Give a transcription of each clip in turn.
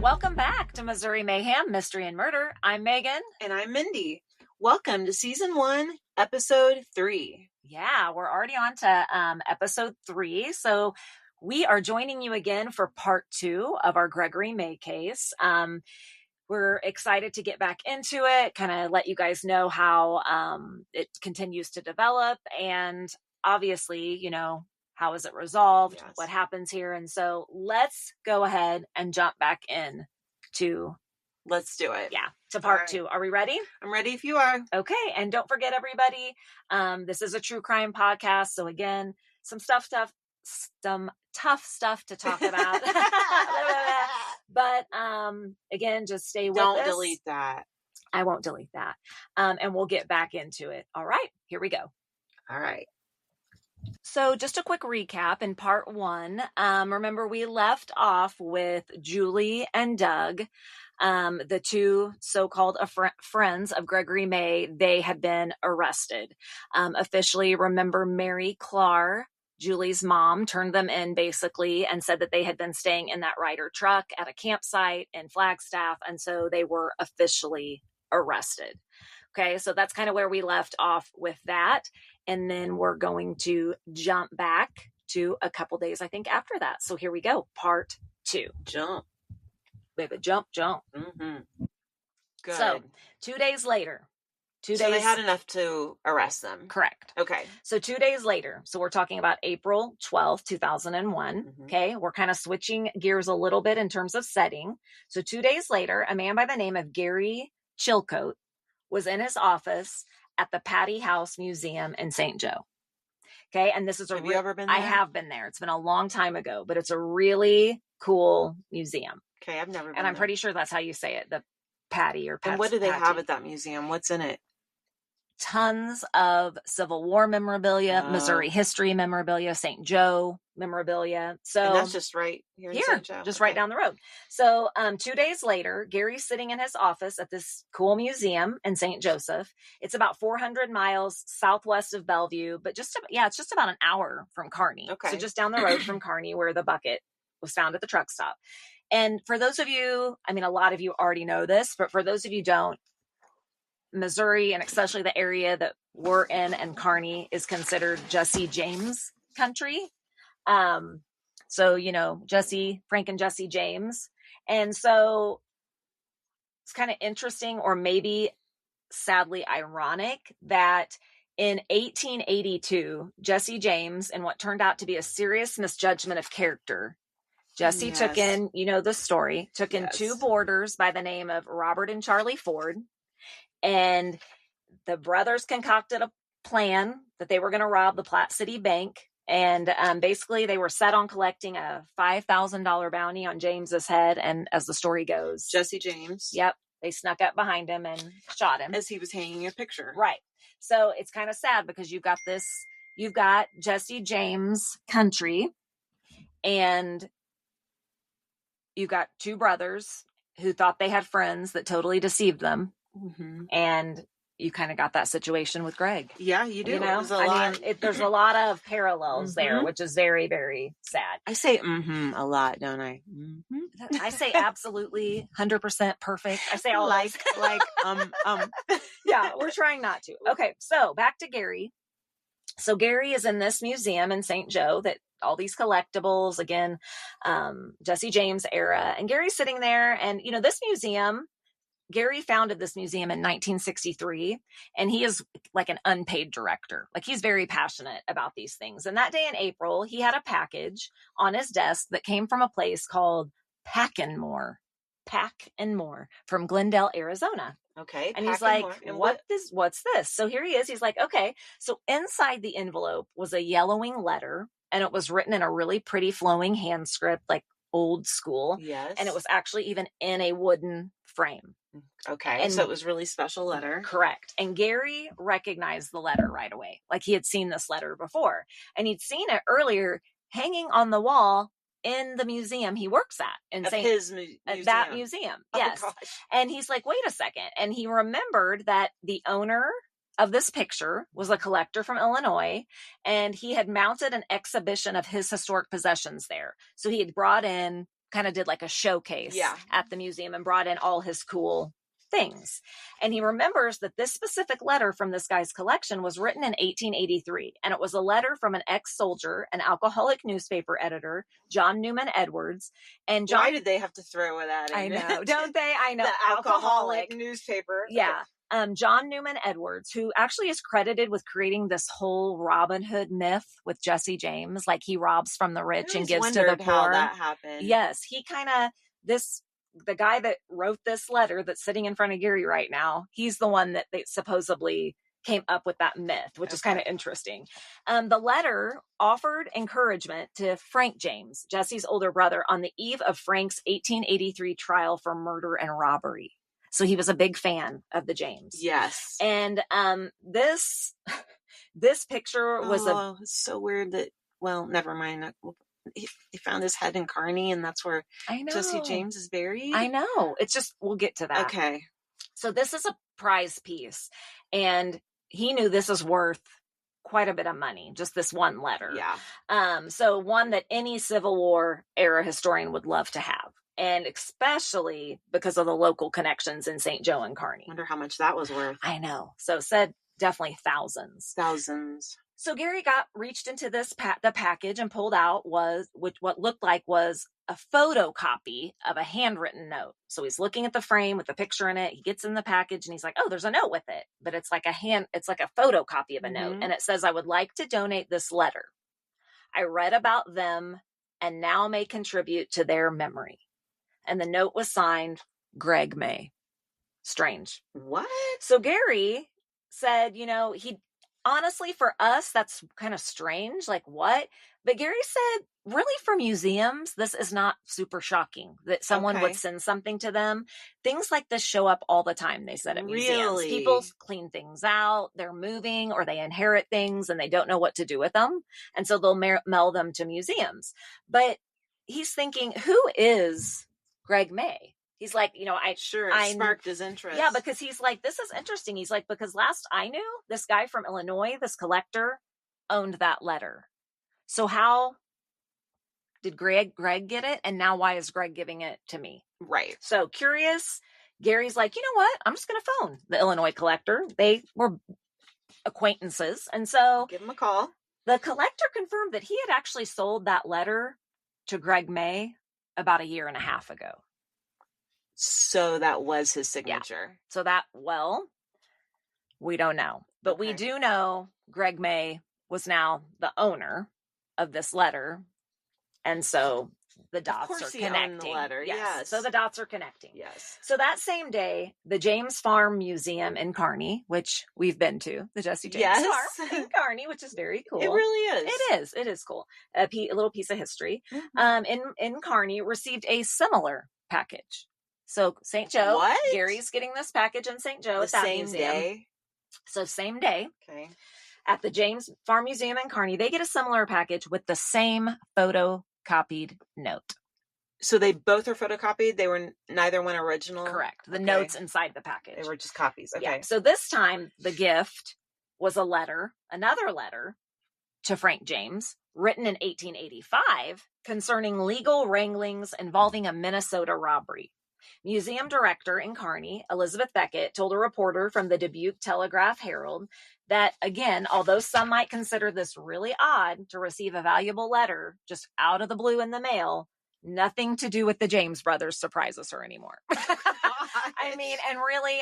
Welcome back to Missouri Mayhem, Mystery and Murder. I'm Megan. And I'm Mindy. Welcome to Season 1, Episode 3. Yeah, we're already on to Episode 3. So we are joining you again for Part 2 of our Gregory May case. We're excited to get back into it, kind of let you guys know how it continues to develop. And obviously, you know, how is it resolved? Yes. What happens here? And so let's go ahead and jump back in to... Let's do it. Yeah, to Part 2. Are we ready? I'm ready if you are. Okay, and don't forget, everybody, this is a true crime podcast. So again, some tough stuff to talk about. But again, just stay with us. Don't delete that. I won't delete that. And we'll get back into it. All right, here we go. All right. So just a quick recap in Part 1. Remember, we left off with Julie and Doug, the two so-called friends of Gregory May. They had been arrested. Officially, remember, Mary Clark, Julie's mom, turned them in basically and said that they had been staying in that Ryder truck at a campsite in Flagstaff. And so they were officially arrested. Okay, so that's kind of where we left off with that. And then we're going to jump back to a couple days, I think, after that. So here we go. Part 2. Jump. Baby, jump. Mm-hmm. Good. So 2 days later. So they had enough to arrest them. Correct. Okay. So 2 days later. So we're talking about April 12th, 2001. Mm-hmm. Okay. We're kind of switching gears a little bit in terms of setting. So 2 days later, a man by the name of Gary Chilcote was in his office at the Patty House Museum in St. Joe. Okay. And this is Have you ever been there? I have been there. It's been a long time ago, but it's a really cool museum. Okay. I've never been And I'm there. pretty sure that's how you say it. The Patty or Patty. And what do they have at that museum? What's in it? Tons of Civil War memorabilia, Missouri history memorabilia, St. Joe memorabilia. So and that's just right here in St. Joe. Just right down the road. So 2 days later, Gary's sitting in his office at this cool museum in St. Joseph. It's about 400 miles southwest of Bellevue, but it's just about an hour from Kearney. Okay. So just down the road from Kearney, where the bucket was found at the truck stop. And for those of you, I mean, a lot of you already know this, but for those of you who don't, Missouri, and especially the area that we're in and Kearney, is considered Jesse James country. So, you know, Frank and Jesse James. And so it's kind of interesting, or maybe sadly ironic, that in 1882, Jesse James, in what turned out to be a serious misjudgment of character, Jesse took in, you know, the story, took in two boarders by the name of Robert and Charlie Ford. And the brothers concocted a plan that they were going to rob the Platte City Bank. And basically they were set on collecting a $5,000 bounty on James's head. And as the story goes, Jesse James. Yep. They snuck up behind him and shot him. As he was hanging a picture. Right. So it's kind of sad because you've got Jesse James country, and you've got two brothers who thought they had friends that totally deceived them. Mm-hmm. And you kind of got that situation with Greg. Yeah, you do. You know, there's a lot of parallels there, which is very, very sad. I say a lot, don't I? Mm-hmm. I say absolutely 100% perfect. I say all like. Yeah, we're trying not to. Okay, so back to Gary. So Gary is in this museum in St. Joe that all these collectibles, again, Jesse James era, and Gary's sitting there, and you know, this museum, Gary founded this museum in 1963, and he is like an unpaid director. Like, he's very passionate about these things. And that day in April, he had a package on his desk that came from a place called Pack and More from Glendale, Arizona. Okay. And he's like, what's this? So here he is. He's like, okay. So inside the envelope was a yellowing letter, and it was written in a really pretty flowing hand script, like old school. Yes. And it was actually even in a wooden frame. Okay. And so it was really special letter. Correct. And Gary recognized the letter right away. Like, he had seen this letter before, and he'd seen it earlier hanging on the wall in the museum he works at in that museum. Yes. Gosh. And he's like, wait a second. And he remembered that the owner of this picture was a collector from Illinois, and he had mounted an exhibition of his historic possessions there. So he had brought in kind of did like a showcase Yeah. at the museum and brought in all his cool things. And he remembers that this specific letter from this guy's collection was written in 1883. And it was a letter from an ex-soldier, an alcoholic newspaper editor, John Newman Edwards. And John, Why did they have to throw that in? I know, don't they? I know. The alcoholic newspaper. Yeah. John Newman Edwards, who actually is credited with creating this whole Robin Hood myth with Jesse James. Like he robs from the rich and gives to the poor. How that happened. Yes. He kind of, the guy that wrote this letter that's sitting in front of Gary right now, he's the one that they supposedly came up with that myth, which is kind of interesting. The letter offered encouragement to Frank James, Jesse's older brother, on the eve of Frank's 1883 trial for murder and robbery. So he was a big fan of the James. Yes. And this picture was it's so weird that, well, never mind. He found his head in Kearney, and that's where Jesse James is buried. I know. It's just, we'll get to that. Okay. So this is a prize piece, and he knew this is worth quite a bit of money, just this one letter. Yeah. So one that any Civil War era historian would love to have. And especially because of the local connections in St. Joe and Kearney. Wonder how much that was worth. I know. So said definitely thousands. So Gary reached into the package and pulled out what looked like was a photocopy of a handwritten note. So he's looking at the frame with the picture in it. He gets in the package and he's like, oh, there's a note with it. But it's like a photocopy of a note. And it says, I would like to donate this letter. I read about them and now may contribute to their memory. And the note was signed Greg May. Strange. What? So Gary said, he honestly, for us, that's kind of strange. Like, what? But Gary said, really, for museums, this is not super shocking that someone would send something to them. Things like this show up all the time, they said, at museums. People clean things out, they're moving, or they inherit things and they don't know what to do with them. And so they'll mail them to museums. But he's thinking, who is Greg May? He's like, it sparked his interest. Yeah, because he's like, this is interesting. He's like, because last I knew, this guy from Illinois, this collector, owned that letter. So how did Greg get it? And now why is Greg giving it to me? Right. So curious. Gary's like, you know what? I'm just going to phone the Illinois collector. They were acquaintances. And so give him a call. The collector confirmed that he had actually sold that letter to Greg May about a year and a half ago. So that was his signature. Yeah. So we don't know. But we do know Greg May was now the owner of this letter. And so the dots are connecting. The letter. Yes. So the dots are connecting. Yes. So that same day, the James Farm Museum in Kearney, which we've been to, the Jesse James Farm in Kearney, which is very cool. It really is. It is cool. A little piece of history. In Kearney, received a similar package. So St. Joe, Gary's getting this package in St. Joe at that museum. Day? So same day. Okay. At the James Farm Museum in Kearney, they get a similar package with the same photocopied note. So they both are photocopied? They were neither one original? Correct. The notes inside the package. They were just copies. Okay. Yeah. So this time the gift was another letter to Frank James, written in 1885, concerning legal wranglings involving a Minnesota robbery. Museum director in Kearney, Elizabeth Beckett, told a reporter from the Dubuque Telegraph-Herald that, again, although some might consider this really odd to receive a valuable letter just out of the blue in the mail, nothing to do with the James brothers surprises her anymore. I mean, and really,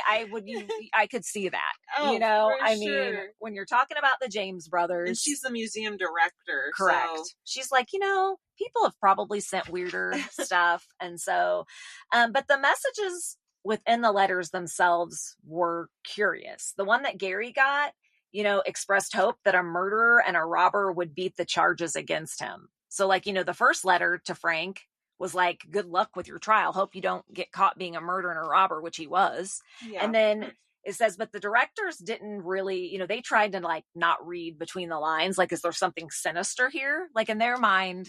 I could see that, Sure. When you're talking about the James brothers. And she's the museum director. Correct. So. She's like, people have probably sent weirder stuff. And so, but the messages within the letters themselves were curious. The one that Gary got, expressed hope that a murderer and a robber would beat the charges against him. So the first letter to Frank was like, good luck with your trial. Hope you don't get caught being a murderer and a robber, which he was. Yeah. And then it says, but the directors didn't really, they tried to not read between the lines. Like, is there something sinister here? Like in their mind,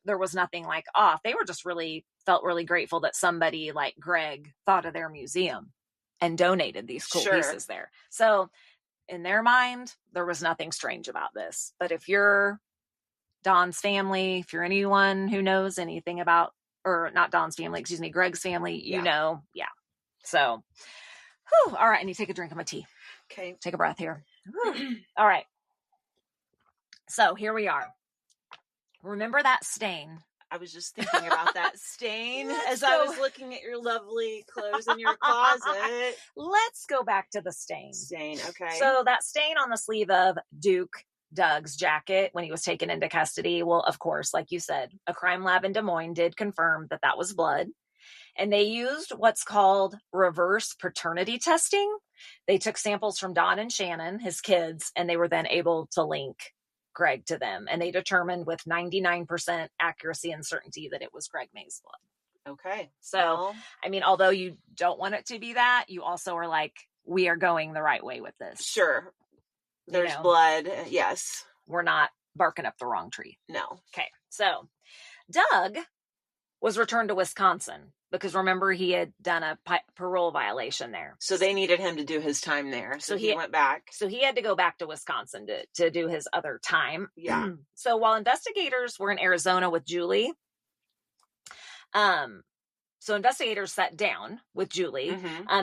there was nothing off. They were just felt really grateful that somebody like Greg thought of their museum and donated these cool pieces there. So in their mind, there was nothing strange about this. But if you're Don's family, if you're anyone who knows anything about or not Don's family, excuse me, Greg's family, you Yeah. know. Yeah. So, all right. I need to take a drink of my tea. Okay. Take a breath here. All right. So here we are. Remember that stain? I was just thinking about that stain as go. I was looking at your lovely clothes in your closet. Let's go back to the stain. Stain, okay. So that stain on the sleeve of Doug's jacket when he was taken into custody. Well, of course, like you said, a crime lab in Des Moines did confirm that that was blood. And they used what's called reverse paternity testing. They took samples from Don and Shannon, his kids, and they were then able to link Greg to them. And they determined with 99% accuracy and certainty that it was Greg May's blood. Okay. So, well, I mean, although you don't want it to be that, you also are like, we are going the right way with this. Sure. There's blood. Yes. We're not barking up the wrong tree. No. Okay. So Doug was returned to Wisconsin because remember he had done a parole violation there. So they needed him to do his time there. So he went back. So he had to go back to Wisconsin to do his other time. Yeah. So while investigators were in Arizona with Julie, so investigators sat down with Julie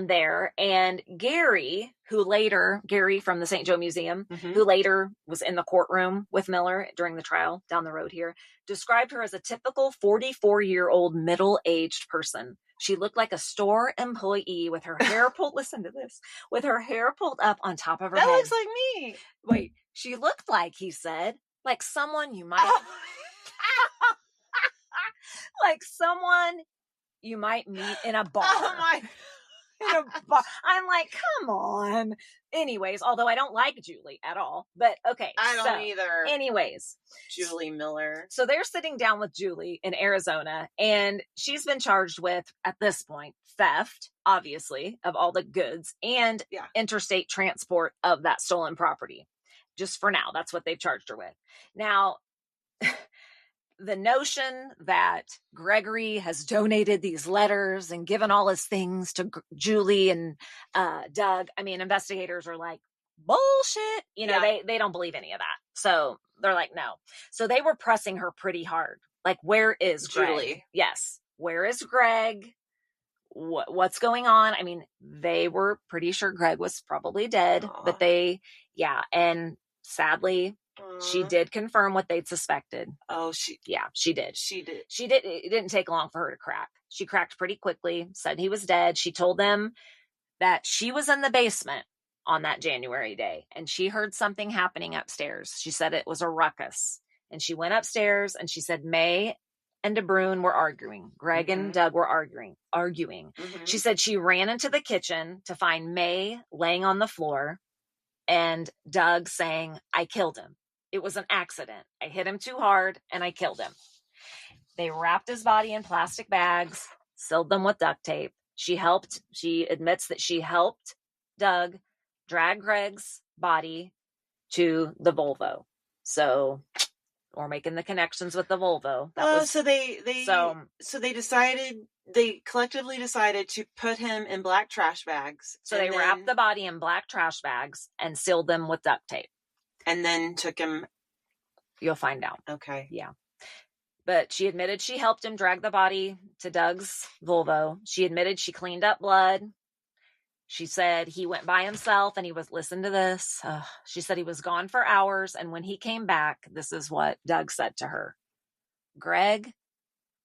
there, and Gary from the St. Joe Museum, who later was in the courtroom with Miller during the trial down the road here, described her as a typical 44-year-old middle-aged person. She looked like a store employee with her hair pulled, listen to this, with her hair pulled up on top of her head. That looks like me. Wait, she looked like, he said, like someone you might, like someone you might meet in a bar. Oh my. In a bar. I'm like, come on. Anyways, although I don't like Julie at all, but okay. I don't either. Anyways. Julie Miller. So they're sitting down with Julie in Arizona, and she's been charged with, at this point, theft, obviously, of all the goods and interstate transport of that stolen property. Just for now, that's what they've charged her with. Now, the notion that Gregory has donated these letters and given all his things to Julie and Doug, I mean, investigators are like, bullshit. You know, they don't believe any of that. So they're like, no. So they were pressing her pretty hard. Like, where is Greg? Julie? Yes. Where is Greg? What's going on? I mean, they were pretty sure Greg was probably dead, but and sadly, she did confirm what they'd suspected. Oh, she did. She did. It didn't take long for her to crack. She cracked pretty quickly, said he was dead. She told them that she was in the basement on that January day, and she heard something happening upstairs. She said it was a ruckus. And she went upstairs, and she said May and DeBrune were arguing. Greg and Doug were arguing. She said she ran into the kitchen to find May laying on the floor and Doug saying, I killed him. It was an accident. I hit him too hard and I killed him. They wrapped his body in plastic bags, sealed them with duct tape. She admits that she helped Doug drag Greg's body to the Volvo. So we're making the connections with the Volvo. So they collectively decided to put him in black trash bags. So they wrapped the body in black trash bags and sealed them with duct tape. And then took him. You'll find out. Okay. Yeah. But she admitted she helped him drag the body to Doug's Volvo. She admitted she cleaned up blood. She said he went by himself and listen to this. She said he was gone for hours. And when he came back, this is what Doug said to her. Greg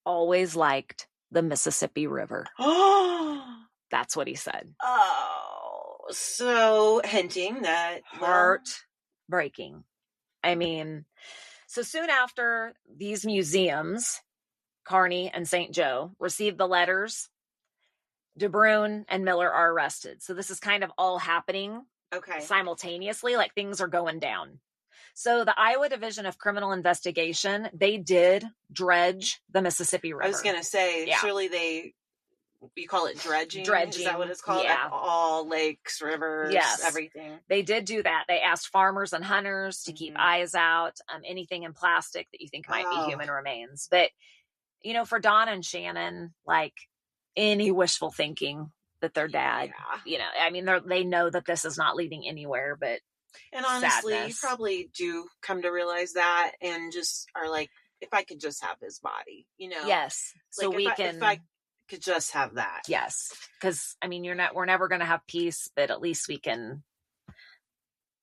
always liked the Mississippi River. That's what he said. Oh, so hinting that heartbreaking. I mean, so soon after these museums, Kearney and St. Joe, received the letters, DeBrune and Miller are arrested. So this is kind of all happening simultaneously, like things are going down. So the Iowa Division of Criminal Investigation, they did dredge the Mississippi River. I was going to say, surely you call it dredging? Is that what it's called? Yeah. Like all lakes, rivers, everything. They did do that. They asked farmers and hunters to keep eyes out, anything in plastic that you think might be human remains. But, you know, for Don and Shannon, like any wishful thinking that their dad, you know, I mean, they know that this is not leading anywhere, but and honestly, you probably do come to realize that and just are like, if I could just have his body, Yes. So if I could just have that. Yes. Because, I mean, we're never going to have peace, but at least we can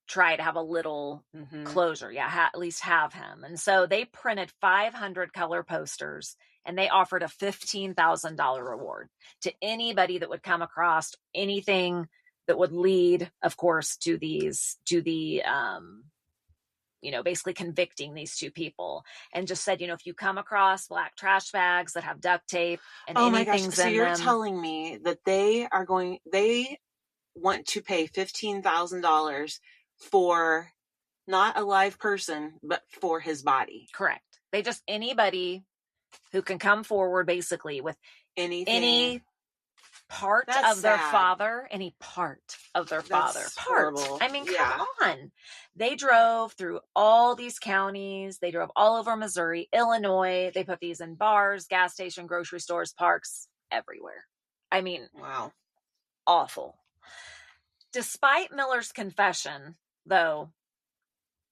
try to have a little closure. Yeah. At least have him. And so they printed 500 color posters, and they offered a $15,000 reward to anybody that would come across anything that would lead, of course, to the, basically convicting these two people, and just said, if you come across black trash bags that have duct tape and anything's so you're in them, telling me that they want to pay $15,000 for not a live person, but for his body. Correct. They just, anybody who can come forward basically with any part of their father, horrible. I mean, come on. They drove through all these counties. They drove all over Missouri, Illinois. They put these in bars, gas station, grocery stores, parks, everywhere. I mean, wow. Awful. Despite Miller's confession, though,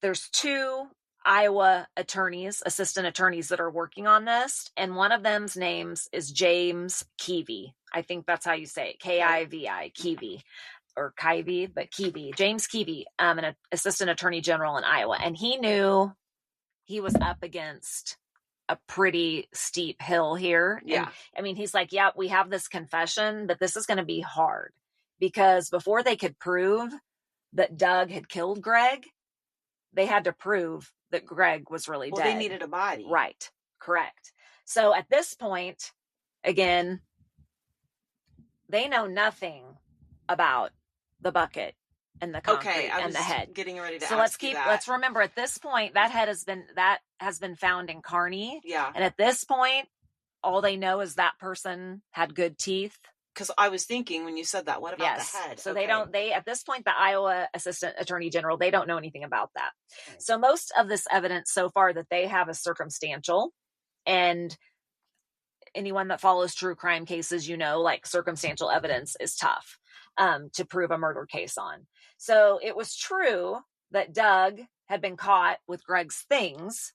there's 2 Iowa assistant attorneys that are working on this. And one of them's names is James Keevy. I think that's how you say it. Kivi, Keevy, or Kivi, but Keevy. James Keevy, an assistant attorney general in Iowa. And he knew he was up against a pretty steep hill here. Yeah. And, I mean, he's like, yeah, we have this confession, but this is going to be hard, because before they could prove that Doug had killed Greg, they had to prove that Greg was really dead. They needed a body. Right. Correct. So at this point, again, they know nothing about the bucket and the concrete and the head. Getting ready to so let's remember, at this point, that head has been found in Kearney. Yeah. And at this point, all they know is that person had good teeth. Because I was thinking when you said that, what about the head? So they at this point, the Iowa Assistant Attorney General, they don't know anything about that. Okay. So most of this evidence so far that they have is circumstantial, and anyone that follows true crime cases, like circumstantial evidence is tough to prove a murder case on. So it was true that Doug had been caught with Greg's things,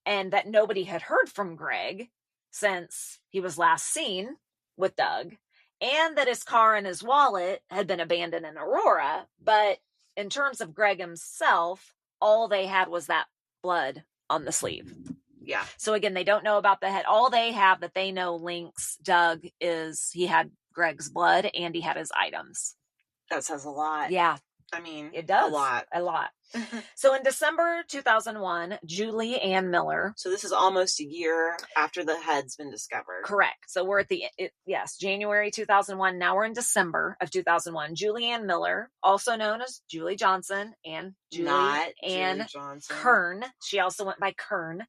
and that nobody had heard from Greg since he was last seen with Doug, and that his car and his wallet had been abandoned in Aurora. But in terms of Greg himself, all they had was that blood on the sleeve. Yeah. So again, they don't know about the head. All they have that they know links Doug is he had Greg's blood and he had his items. That says a lot. Yeah. I mean, it does. A lot. So in December 2001, Julie Ann Miller. So this is almost a year after the head's been discovered. Correct. So we're at January 2001. Now we're in December of 2001. Julie Ann Miller, also known as Julie Johnson, and Julie Ann Kern. She also went by Kern.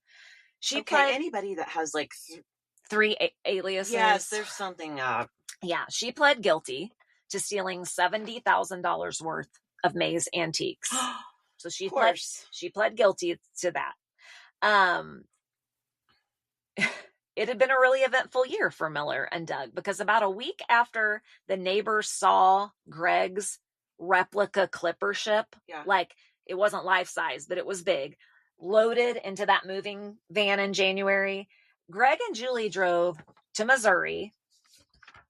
She played anybody that has like 3 aliases. Yes, there's something up. Yeah, she pled guilty to stealing $70,000 worth of May's antiques. So she pled guilty to that. It had been a really eventful year for Miller and Doug, because about a week after the neighbors saw Greg's replica clipper ship, like it wasn't life size, but it was big, loaded into that moving van in January, Greg and Julie drove to Missouri,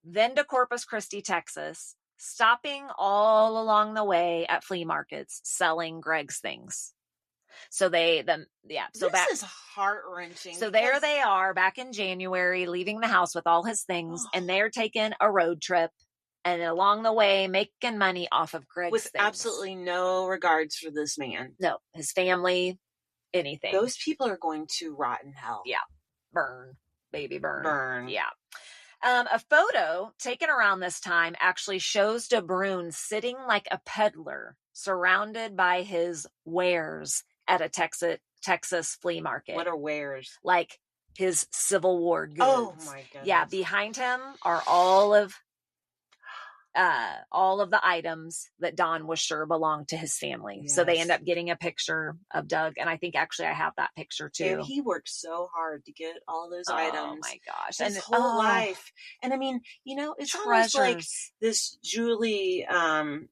then to Corpus Christi, Texas, stopping all along the way at flea markets, selling Greg's things. So this is heart-wrenching. So there they are back in January, leaving the house with all his things, and they're taking a road trip, and along the way, making money off of Greg's with things. Absolutely no regards for this man. No, his family, anything. Those people are going to rot in hell. Yeah. Burn. Baby burn. Burn. Yeah. A photo taken around this time actually shows DeBrune sitting like a peddler, surrounded by his wares at a Texas flea market. What are wares? Like his Civil War goods. Oh my goodness. Yeah, behind him are all of the items that Don was sure belonged to his family. Yes. So they end up getting a picture of Doug. And I think actually I have that picture too. And he worked so hard to get all those items. Oh my gosh. His whole life. And I mean, it's almost like this Julie, and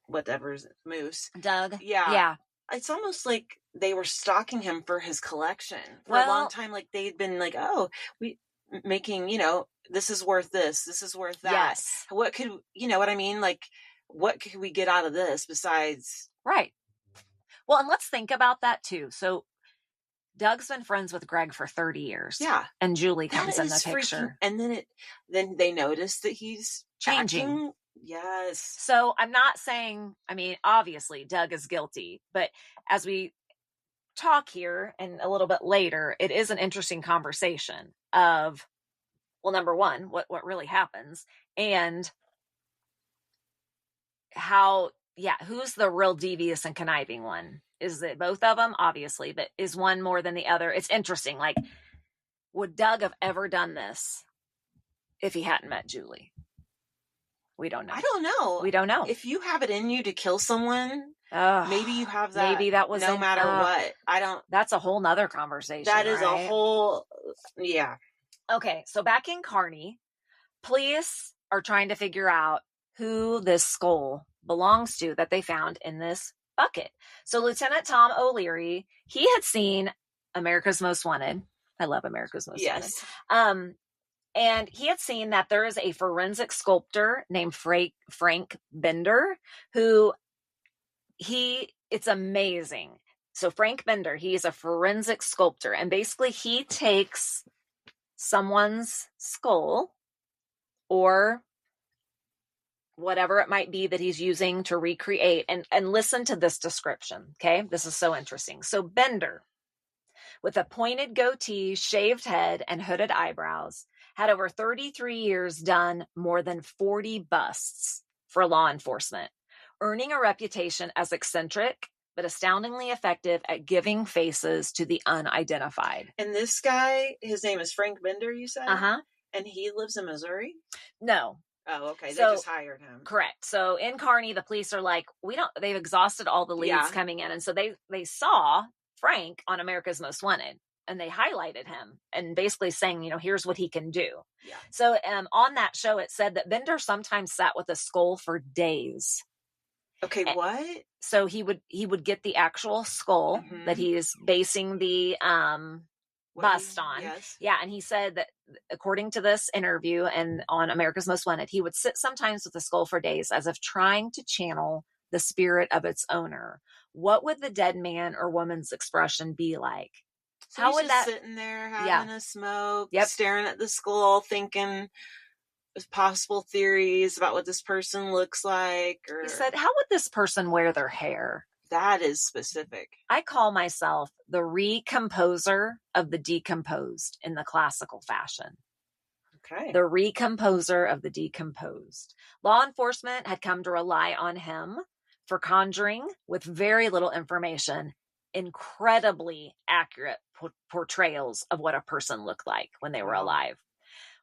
whatever's Moose. Doug. Yeah. Yeah. It's almost like they were stalking him for his collection for a long time. Like they'd been like, oh, we making, this is worth this. This is worth that. Yes. What could, what I mean? Like, what could we get out of this besides? Right. Well, and let's think about that too. So Doug's been friends with Greg for 30 years. Yeah. And Julie comes in the picture. And then they notice that he's changing. Acting. Yes. So I'm not saying, obviously Doug is guilty, but as we talk here and a little bit later, it is an interesting conversation of, well, number one, what really happens, and how, who's the real devious and conniving one? Is it both of them? Obviously, but is one more than the other? It's interesting. Like, would Doug have ever done this if he hadn't met Julie? We don't know. I don't know. We don't know. If you have it in you to kill someone, maybe you have that. Maybe that was no matter what. I don't. That's a whole nother conversation. That is a whole. Yeah. Okay, so back in Kearney, police are trying to figure out who this skull belongs to that they found in this bucket. So Lieutenant Tom O'Leary, he had seen America's Most Wanted. I love America's Most Wanted. And he had seen that there is a forensic sculptor named Frank Bender, who it's amazing. So Frank Bender, he's a forensic sculptor, and basically he takes someone's skull or whatever it might be that he's using to recreate, and listen to this description. Okay. This is so interesting. So Bender, with a pointed goatee, shaved head, and hooded eyebrows, had over 33 years done more than 40 busts for law enforcement, earning a reputation as eccentric but astoundingly effective at giving faces to the unidentified. And this guy, his name is Frank Bender, you said? Uh-huh. And he lives in Missouri? No. Oh, okay. So, they just hired him. Correct. So in Kearney, the police are like, they've exhausted all the leads coming in. And so they saw Frank on America's Most Wanted, and they highlighted him and basically saying, here's what he can do. Yeah. So on that show, it said that Bender sometimes sat with a skull for days. Okay, what? So he would get the actual skull that he is basing the bust on. Yes. Yeah, and he said that according to this interview and on America's Most Wanted, he would sit sometimes with the skull for days as if trying to channel the spirit of its owner. What would the dead man or woman's expression be like? So how would that sitting there having a smoke, staring at the skull, thinking possible theories about what this person looks like? Or... He said, how would this person wear their hair? That is specific. I call myself the recomposer of the decomposed in the classical fashion. Okay. The recomposer of the decomposed. Law enforcement had come to rely on him for conjuring, with very little information, incredibly accurate portrayals of what a person looked like when they were alive.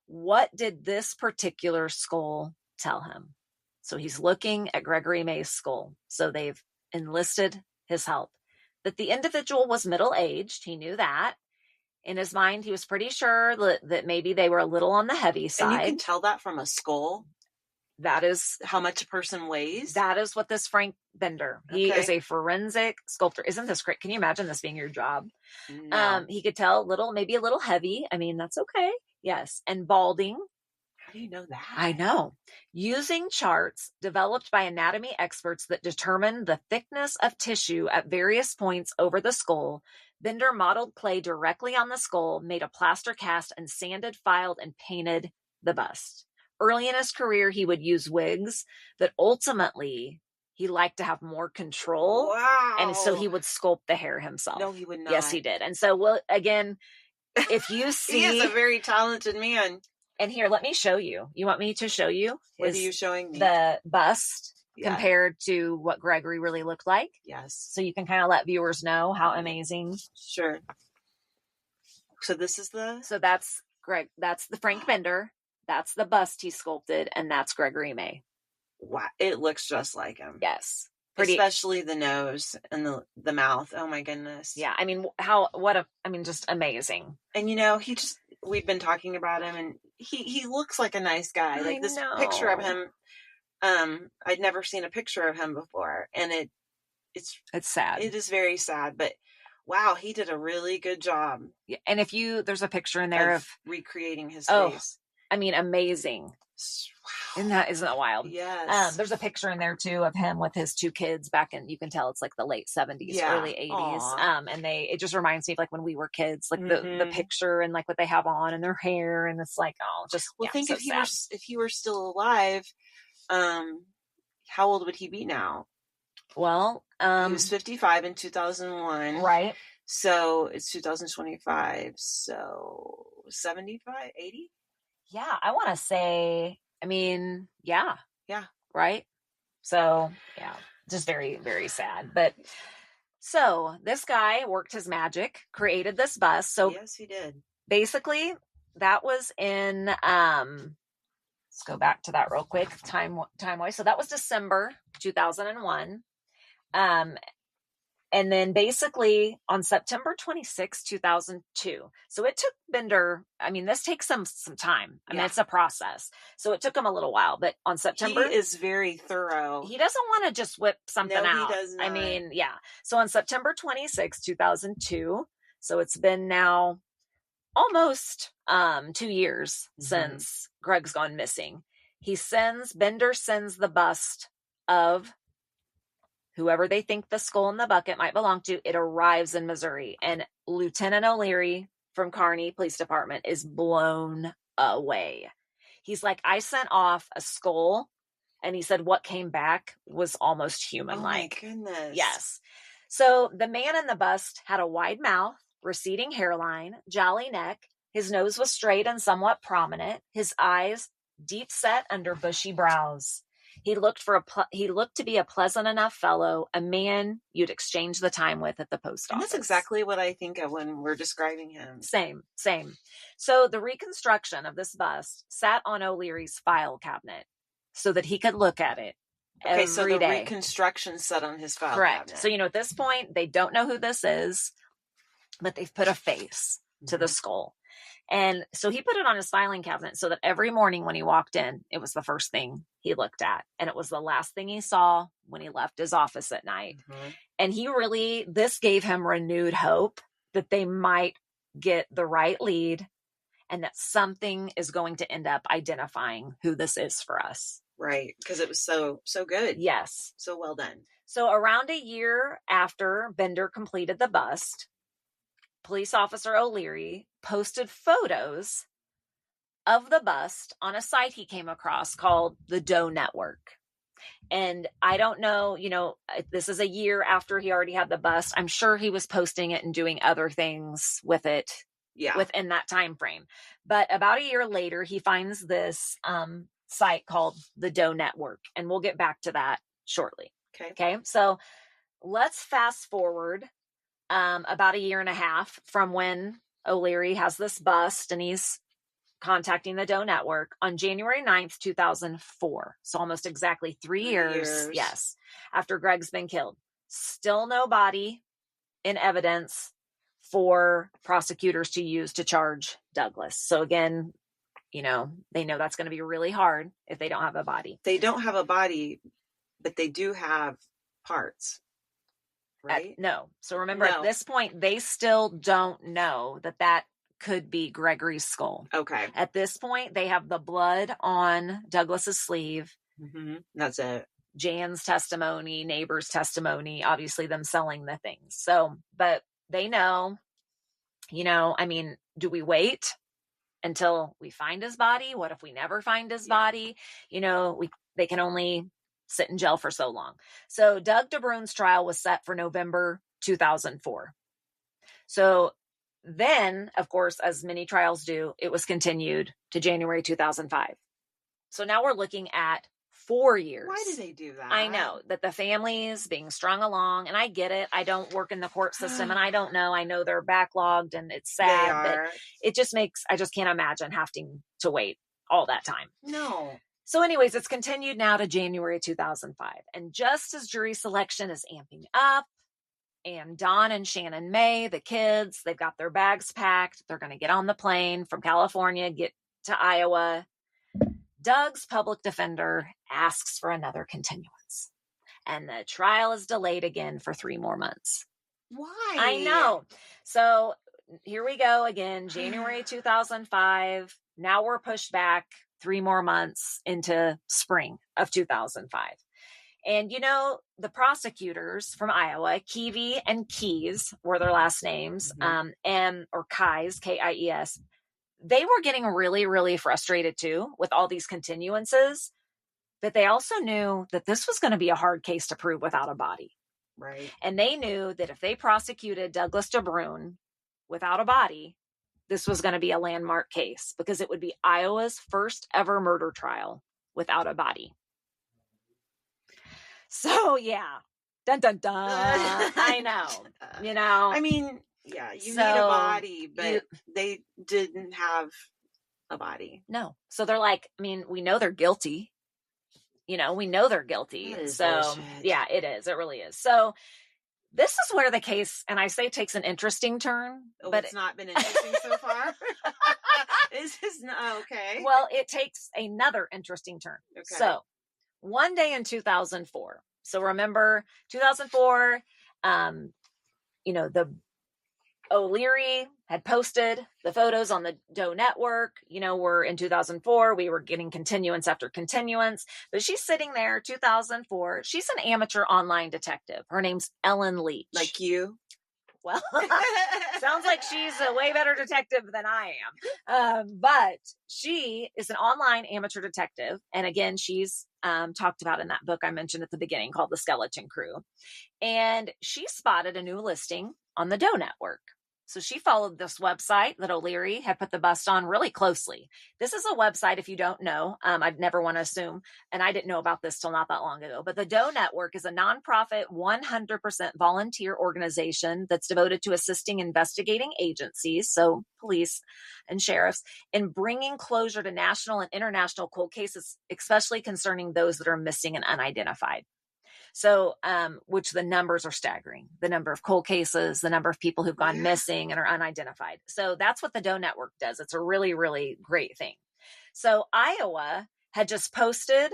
What did this particular skull tell him? So he's looking at Gregory May's skull. So they've enlisted his help. That the individual was middle-aged. He knew that. In his mind, he was pretty sure that maybe they were a little on the heavy side. And you can tell that from a skull? That is how much a person weighs? That is what this Frank Bender, he is a forensic sculptor. Isn't this great? Can you imagine this being your job? No. He could tell maybe a little heavy. That's okay. Yes. And balding. How do you know that? I know. Using charts developed by anatomy experts that determine the thickness of tissue at various points over the skull, Bender modeled clay directly on the skull, made a plaster cast, and sanded, filed, and painted the bust. Early in his career, he would use wigs, but ultimately he liked to have more control. Wow. And so he would sculpt the hair himself. No, he would not. Yes, he did. And so, again, if you see... He is a very talented man. And here, let me show you. You want me to show you? What are you showing me? The bust compared to what Gregory really looked like. Yes. So you can kind of let viewers know how amazing. Sure. So this is So that's Greg. That's the Frank Bender. That's the bust he sculpted, and that's Gregory May. Wow, it looks just like him. Yes, especially the nose and the mouth. Oh my goodness. Yeah, just amazing. And we've been talking about him, and he looks like a nice guy. Like this picture of him, I'd never seen a picture of him before, and it's sad. It is very sad, but Wow, he did a really good job. Yeah, and there's a picture in there of recreating his oh, face. I mean, amazing. Wow. Isn't that wild? Yes. There's a picture in there too of him with his two kids back in, you can tell it's like the late 70s, early 80s. And it just reminds me of like when we were kids, like the picture and like what they have on and their hair. And it's like, think so if he were still alive, how old would he be now? Well, he was 55 in 2001. Right. So it's 2025. So 75, 80? Yeah. I want to say, yeah. Yeah. Right. So yeah, just very, very sad. But so this guy worked his magic, created this bus. So yes, he did. Basically that was in, let's go back to that real quick. Time wise. So that was December 2001. And then basically on September 26, 2002. So it took Bender, this takes some time. It's a process. So it took him a little while, but on September. He is very thorough. He doesn't want to just whip something out. He does not. Yeah. So on September 26, 2002. So it's been now almost 2 years since Greg's gone missing. Bender sends the bust of whoever they think the skull in the bucket might belong to. It arrives in Missouri, and Lieutenant O'Leary from Kearney Police Department is blown away. He's like, I sent off a skull, and he said what came back was almost human-like. Oh my goodness. Yes. So the man in the bust had a wide mouth, receding hairline, jolly neck. His nose was straight and somewhat prominent. His eyes deep set under bushy brows. He looked to be a pleasant enough fellow, a man you'd exchange the time with at the post office. And that's exactly what I think of when we're describing him. Same. So the reconstruction of this bust sat on O'Leary's file cabinet so that he could look at it every day. So the reconstruction sat on his file Correct. cabinet. So, at this point, they don't know who this is, but they've put a face to the skull. And so he put it on his filing cabinet so that every morning when he walked in, it was the first thing he looked at. And it was the last thing he saw when he left his office at night. And this gave him renewed hope that they might get the right lead and that something is going to end up identifying who this is for us. Right. Because it was so good. Yes. So well done. So around a year after Bender completed the bust, Police Officer O'Leary posted photos of the bust on a site he came across called the Doe Network. And I don't know, this is a year after he already had the bust. I'm sure he was posting it and doing other things with it within that time frame. But about a year later, he finds this site called the Doe Network. And we'll get back to that shortly. Okay. So let's fast forward about a year and a half from when O'Leary has this bust and he's contacting the Doe Network on January 9th, 2004. So almost exactly 3 years. Yes. After Greg's been killed. Still no body in evidence for prosecutors to use to charge Douglas. So again, they know that's going to be really hard if they don't have a body. They don't have a body, but they do have parts. Right? No. So remember, at this point, they still don't know that could be Gregory's skull. Okay. At this point, they have the blood on Douglas's sleeve. That's it. Jan's testimony, neighbors' testimony, obviously them selling the things. So, but they know, do we wait until we find his body? What if we never find his body? They can only sit in jail for so long. So Doug DeBruyn's trial was set for November 2004. So then, of course, as many trials do, it was continued to January 2005. So now we're looking at 4 years. Why do they do that? I know that the family is being strung along, and I get it. I don't work in the court system, and I don't know. I know they're backlogged, and it's sad, but it just I just can't imagine having to wait all that time. No. So anyways, it's continued now to January 2005. And just as jury selection is amping up, and Don and Shannon May, the kids, they've got their bags packed. They're going to get on the plane from California, get to Iowa. Doug's public defender asks for another continuance. And the trial is delayed again for 3 more months. Why? I know. So here we go again, January 2005. Now we're pushed back 3 more months into spring of 2005. And the prosecutors from Iowa, Keevy and Keys were their last names, or Kies, Kies. They were getting really, really frustrated too with all these continuances, but they also knew that this was going to be a hard case to prove without a body. Right. And they knew that if they prosecuted Douglas DeBrune without a body, this was going to be a landmark case because it would be Iowa's first ever murder trial without a body. So, yeah. Dun, dun, dun. I know. I mean, yeah, you need a body, but they didn't have a body. No. So they're like, I mean, we know they're guilty. We know they're guilty. So, bullshit. Yeah, it is. It really is. So this is where the case, and I say takes an interesting turn. But it's not been interesting so far? This is not okay. Well, it takes another interesting turn. Okay. So one day in 2004. So remember 2004, the O'Leary had posted the photos on the Doe Network. We're in 2004. We were getting continuance after continuance. But she's sitting there, 2004. She's an amateur online detective. Her name's Ellen Leach. Like you? Well, sounds like she's a way better detective than I am. But she is an online amateur detective. And again, she's talked about in that book I mentioned at the beginning called The Skeleton Crew. And she spotted a new listing on the Doe Network. So she followed this website that O'Leary had put the bust on really closely. This is a website, if you don't know, I'd never want to assume, and I didn't know about this till not that long ago, but the Doe Network is a nonprofit, 100% volunteer organization that's devoted to assisting investigating agencies, so police and sheriffs, in bringing closure to national and international cold cases, especially concerning those that are missing and unidentified. So, which the numbers are staggering, the number of cold cases, the number of people who've gone missing and are unidentified. So that's what the Doe Network does. It's a really, really great thing. So Iowa had just posted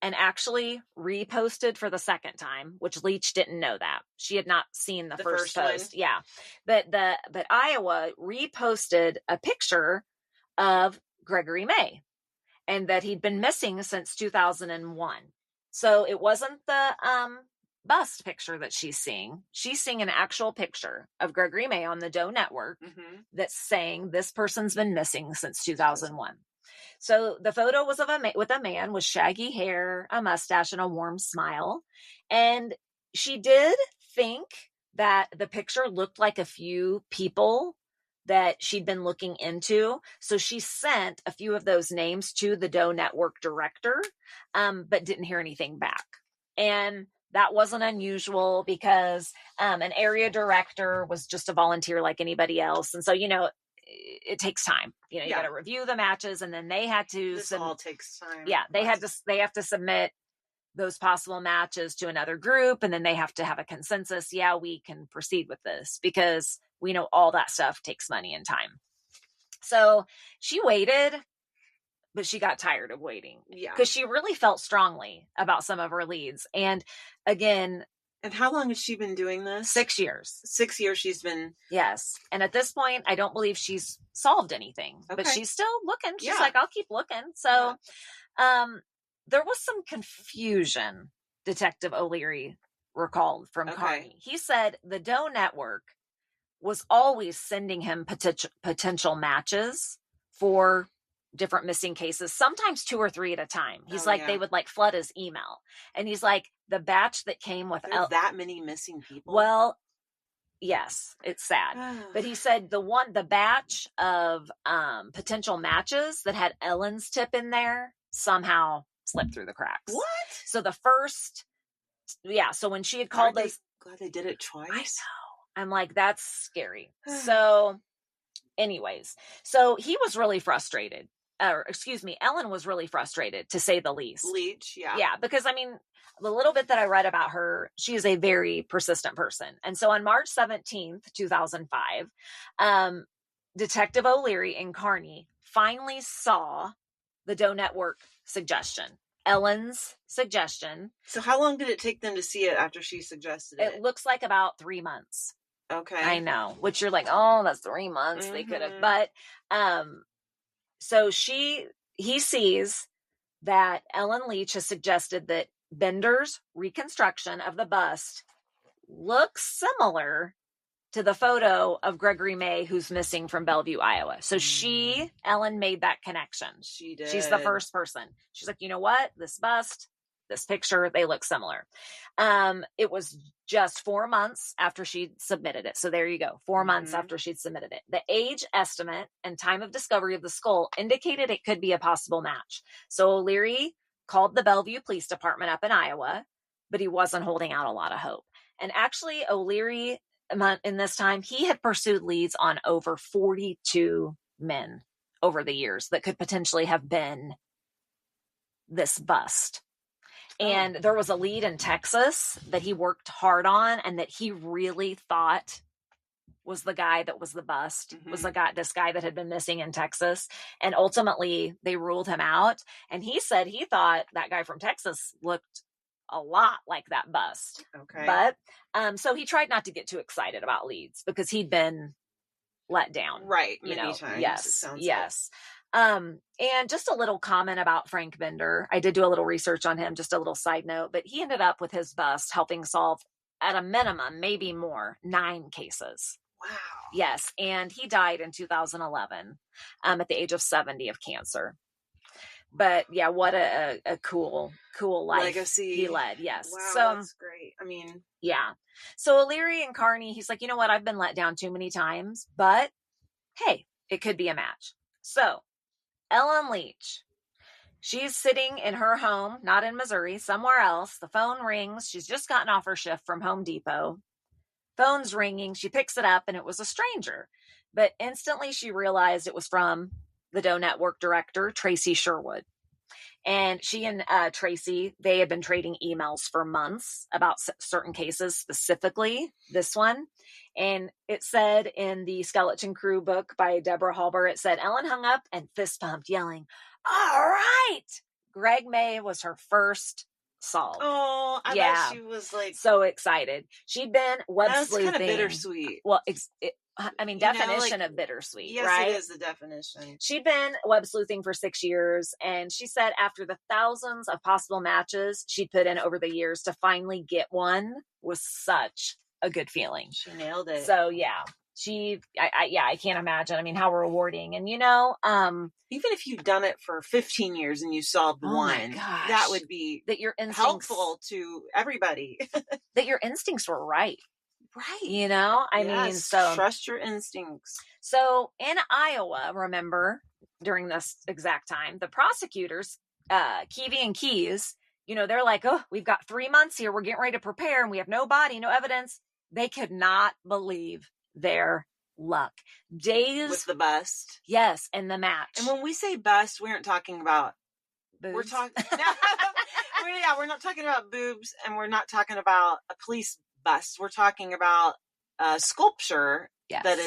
and actually reposted for the second time, which Leach didn't know that. She had not seen the first post. One. Yeah. But Iowa reposted a picture of Gregory May and that he'd been missing since 2001. So it wasn't the bust picture that she's seeing. She's seeing an actual picture of Gregory May on the Doe Network that's saying this person's been missing since 2001. So the photo was of with a man with shaggy hair, a mustache, and a warm smile. And she did think that the picture looked like a few people that she'd been looking into. So she sent a few of those names to the Doe Network director, but didn't hear anything back. And that wasn't unusual because an area director was just a volunteer like anybody else. And so, it takes time. You got to review the matches, and then they had to. This all takes time. Yeah, they have to submit those possible matches to another group, and then they have to have a consensus. Yeah, we can proceed with this because we know all that stuff takes money and time. So she waited, but she got tired of waiting. Yeah. Because she really felt strongly about some of her leads. And again... And how long has she been doing this? 6 years. 6 years she's been... Yes. And at this point, I don't believe she's solved anything. Okay. But she's still looking. She's like, I'll keep looking. So there was some confusion, Detective O'Leary recalled from Carney. He said the Doe Network was always sending him potential matches for different missing cases, sometimes 2 or 3 at a time. He's they would like flood his email. And he's like, the batch that came with that many missing people. Well, yes, it's sad. But he said the batch of potential matches that had Ellen's tip in there somehow slipped through the cracks. What? So the first, so when she had called those, glad they did it twice. I know. I'm like, that's scary. So anyways, so he was really frustrated. Ellen was really frustrated, to say the least. Leach, yeah. Yeah, because I mean, the little bit that I read about her, she is a very persistent person. And so on March 17th, 2005, Detective O'Leary in Kearney finally saw the Doe Network suggestion, Ellen's suggestion. So how long did it take them to see it after she suggested it? It looks like about 3 months. Okay. I know, which you're like, oh, that's 3 months. They could have, but, so he sees that Ellen Leach has suggested that Bender's reconstruction of the bust looks similar to the photo of Gregory May, who's missing from Bellevue, Iowa. So Ellen made that connection. She did. She's the first person. She's like, you know what? This bust, this picture, they look similar. It was just 4 months after she'd submitted it. So there you go. 4 months after she'd submitted it. The age estimate and time of discovery of the skull indicated it could be a possible match. So O'Leary called the Bellevue Police Department up in Iowa, but he wasn't holding out a lot of hope. And actually, O'Leary, in this time, he had pursued leads on over 42 men over the years that could potentially have been this bust. And there was a lead in Texas that he worked hard on and that he really thought was the guy that was the bust, was this guy that had been missing in Texas. And ultimately they ruled him out. And he said he thought that guy from Texas looked a lot like that bust. Okay. But so he tried not to get too excited about leads because he'd been let down. Right. You Many know, times. yes. And just a little comment about Frank Bender. I did do a little research on him, just a little side note, but he ended up with his bust helping solve, at a minimum, maybe more, 9 cases. Wow. Yes. And he died in 2011 at the age of 70 of cancer. But yeah, what a cool life legacy he led. Yes. Wow, so that's great. I mean, yeah. So O'Leary and Carney, he's like, you know what? I've been let down too many times, but hey, it could be a match. So Ellen Leach, she's sitting in her home, not in Missouri, somewhere else. The phone rings. She's just gotten off her shift from Home Depot. Phone's ringing. She picks it up and it was a stranger. But instantly she realized it was from the Doe Network director, Tracy Sherwood. And she and Tracy, they had been trading emails for months about certain cases, specifically this one. And it said in the Skeleton Crew book by Deborah Halber, it said, Ellen hung up and fist pumped, yelling, all right. Greg May was her first solved. Oh, I bet she was like so excited. She'd been web sleuthing. That's kind of bittersweet. Well, I mean, definition of bittersweet, yes, right? It is the definition. She'd been web sleuthing for 6 years, and she said after the thousands of possible matches she'd put in over the years to finally get one was such a good feeling. She nailed it. So yeah, I can't imagine. I mean, how rewarding. And you know, even if you've done it for 15 years and you solved one, that would be that your instincts, helpful to everybody. That your instincts were right. Right. You know, I mean, so trust your instincts. So in Iowa, remember, during this exact time, the prosecutors, Keevy and Keys, you know, they're like, oh, we've got 3 months here. We're getting ready to prepare and we have no body, no evidence. They could not believe their luck. Days with the bust. Yes. And the match. And when we say bust, we aren't talking about boobs. We're talking. We're not talking about boobs, and we're not talking about a police bust. We're talking about a sculpture that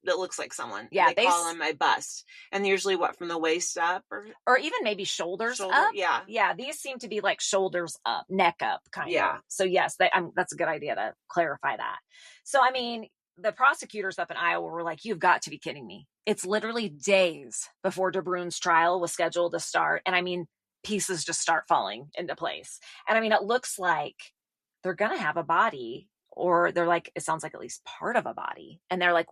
looks like someone. Yeah, they call them a bust, and usually from the waist up, or even maybe shoulders up. Yeah. These seem to be like shoulders up, neck up, kind of. Yeah. So yes, that's a good idea to clarify that. So I mean, the prosecutors up in Iowa were like, "You've got to be kidding me!" It's literally days before DeBruyn's trial was scheduled to start, and I mean, pieces just start falling into place. And I mean, it looks like they're going to have a body, or they're like, it sounds like at least part of a body. And they're like,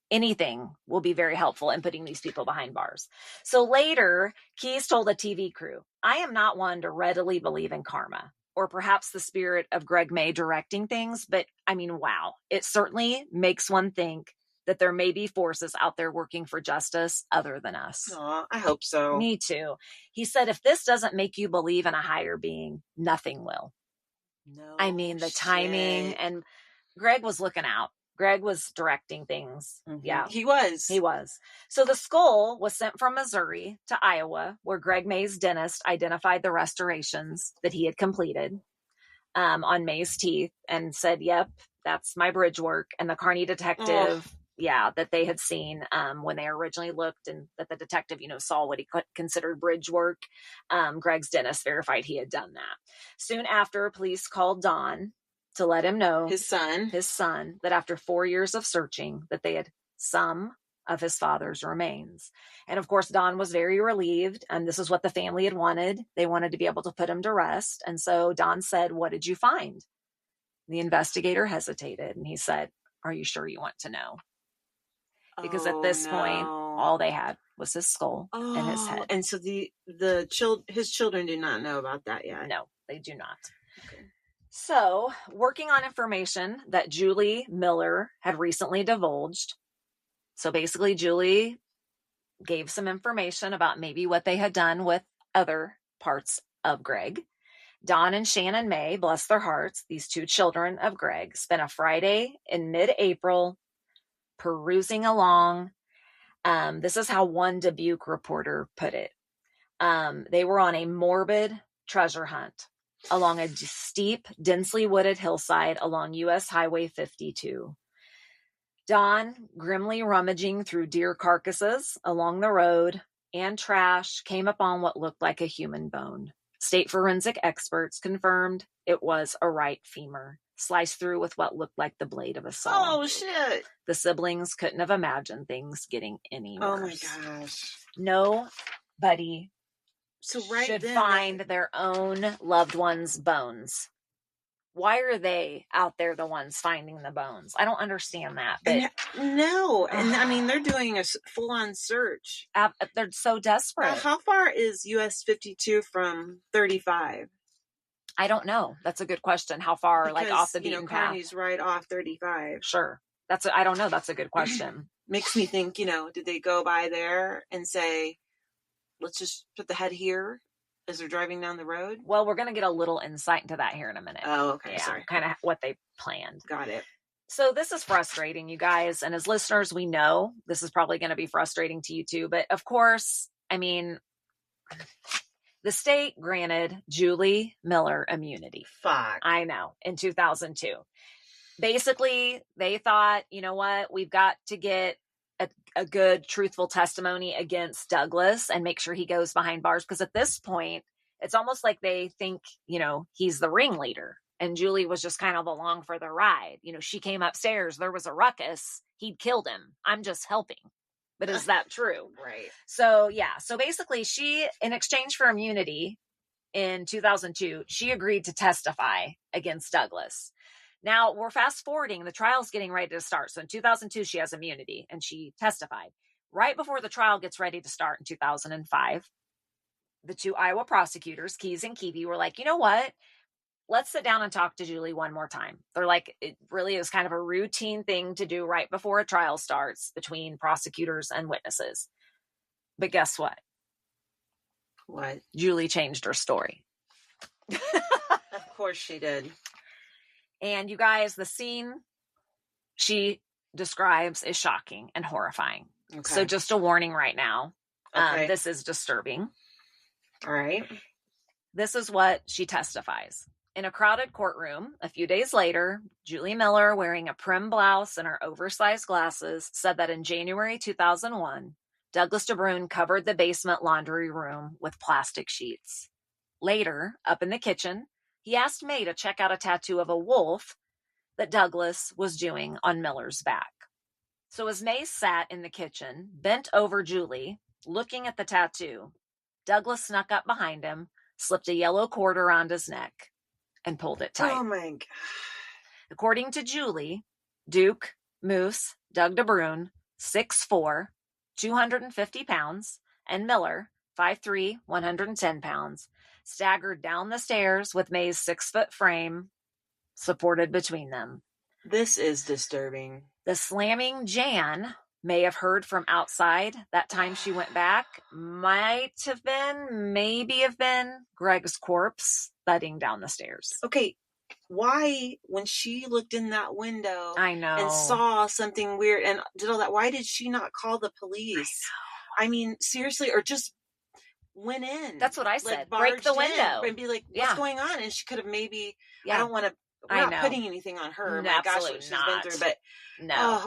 anything will be very helpful in putting these people behind bars. So later, Keys told a TV crew, I am not one to readily believe in karma, or perhaps the spirit of Greg May directing things. But I mean, wow, it certainly makes one think that there may be forces out there working for justice other than us. Aw, I hope so. Me too. He said, if this doesn't make you believe in a higher being, nothing will. No, I mean, the timing, and Greg was looking out. Greg was directing things. Mm-hmm. Yeah. He was. So the skull was sent from Missouri to Iowa, where Greg May's dentist identified the restorations that he had completed on May's teeth and said, yep, that's my bridge work. And the Carney detective, that they had seen when they originally looked, and that the detective, saw what he considered bridge work. Greg's dentist verified he had done that. Soon after, police called Dawn, to let him know, his son, that after 4 years of searching, that they had some of his father's remains. And of course, Don was very relieved. And this is what the family had wanted. They wanted to be able to put him to rest. And so Don said, "What did you find?" The investigator hesitated and he said, "Are you sure you want to know?" Because at this point, all they had was his skull and his head. And so his children do not know about that yet. No, they do not. Okay. So, working on information that Julie Miller had recently divulged. So basically, Julie gave some information about maybe what they had done with other parts of Greg. Don and Shannon May, bless their hearts, these two children of Greg, spent a Friday in mid-April perusing along. This is how one Dubuque reporter put it. They were on a morbid treasure hunt along a steep, densely wooded hillside along U.S. Highway 52. Don, grimly rummaging through deer carcasses along the road and trash, came upon what looked like a human bone. State forensic experts confirmed it was a right femur, sliced through with what looked like the blade of a saw. Oh, shit. The siblings couldn't have imagined things getting any worse. Oh, my gosh. Nobody should then, find their own loved one's bones. Why are they out there the ones finding the bones? I don't understand that. But, no. And I mean, they're doing a full-on search. They're so desperate. Now, how far is US 52 from 35? I don't know. That's a good question. How far, because, off the beaten path? Kearney's right off 35. Sure. I don't know. That's a good question. Makes me think, did they go by there and say, let's just put the head here as they're driving down the road? Well, we're going to get a little insight into that here in a minute. Oh, okay. Yeah, sorry. Kind of what they planned. Got it. So this is frustrating, you guys. And as listeners, we know this is probably going to be frustrating to you too. But of course, I mean, the state granted Julie Miller immunity. Fuck. I know. In 2002. Basically, they thought, you know what? We've got to get a good, truthful testimony against Douglas and make sure he goes behind bars. Because at this point, it's almost like they think, he's the ringleader. And Julie was just kind of along for the ride. She came upstairs. There was a ruckus. He'd killed him. I'm just helping. But is that true? Right. So, yeah. So basically, she, in exchange for immunity in 2002, she agreed to testify against Douglas. Now, we're fast forwarding. The trial's getting ready to start. So in 2002, she has immunity and she testified. Right before the trial gets ready to start in 2005, the two Iowa prosecutors, Keyes and Keevy, were like, you know what? Let's sit down and talk to Julie one more time. They're like, it really is kind of a routine thing to do right before a trial starts between prosecutors and witnesses. But guess what? What? Julie changed her story. Of course she did. And you guys, the scene she describes is shocking and horrifying. Okay. So just a warning right now. Okay. This is disturbing. All right. This is what she testifies. In a crowded courtroom, a few days later, Julie Miller, wearing a prim blouse and her oversized glasses, said that in January 2001, Douglas DeBrune covered the basement laundry room with plastic sheets. Later, up in the kitchen, he asked May to check out a tattoo of a wolf that Douglas was doing on Miller's back. So as May sat in the kitchen, bent over Julie, looking at the tattoo, Douglas snuck up behind him, slipped a yellow cord around his neck, and pulled it tight. Oh my God. According to Julie, Duke Moose Doug DeBrune, 6'4", 250 pounds, and Miller, 5'3", 110 pounds, staggered down the stairs with May's 6-foot frame supported between them. This is disturbing. The slamming Jan may have heard from outside that time she went back maybe have been Greg's corpse thudding down the stairs. Okay, why, when she looked in that window, I know, and saw something weird and did all that, why did she not call the police? I mean, seriously, or just went in. That's what I said. Break the window and be like, what's going on? And she could have maybe, I don't want to, we're not putting anything on her. No, my gosh, what she's been through, but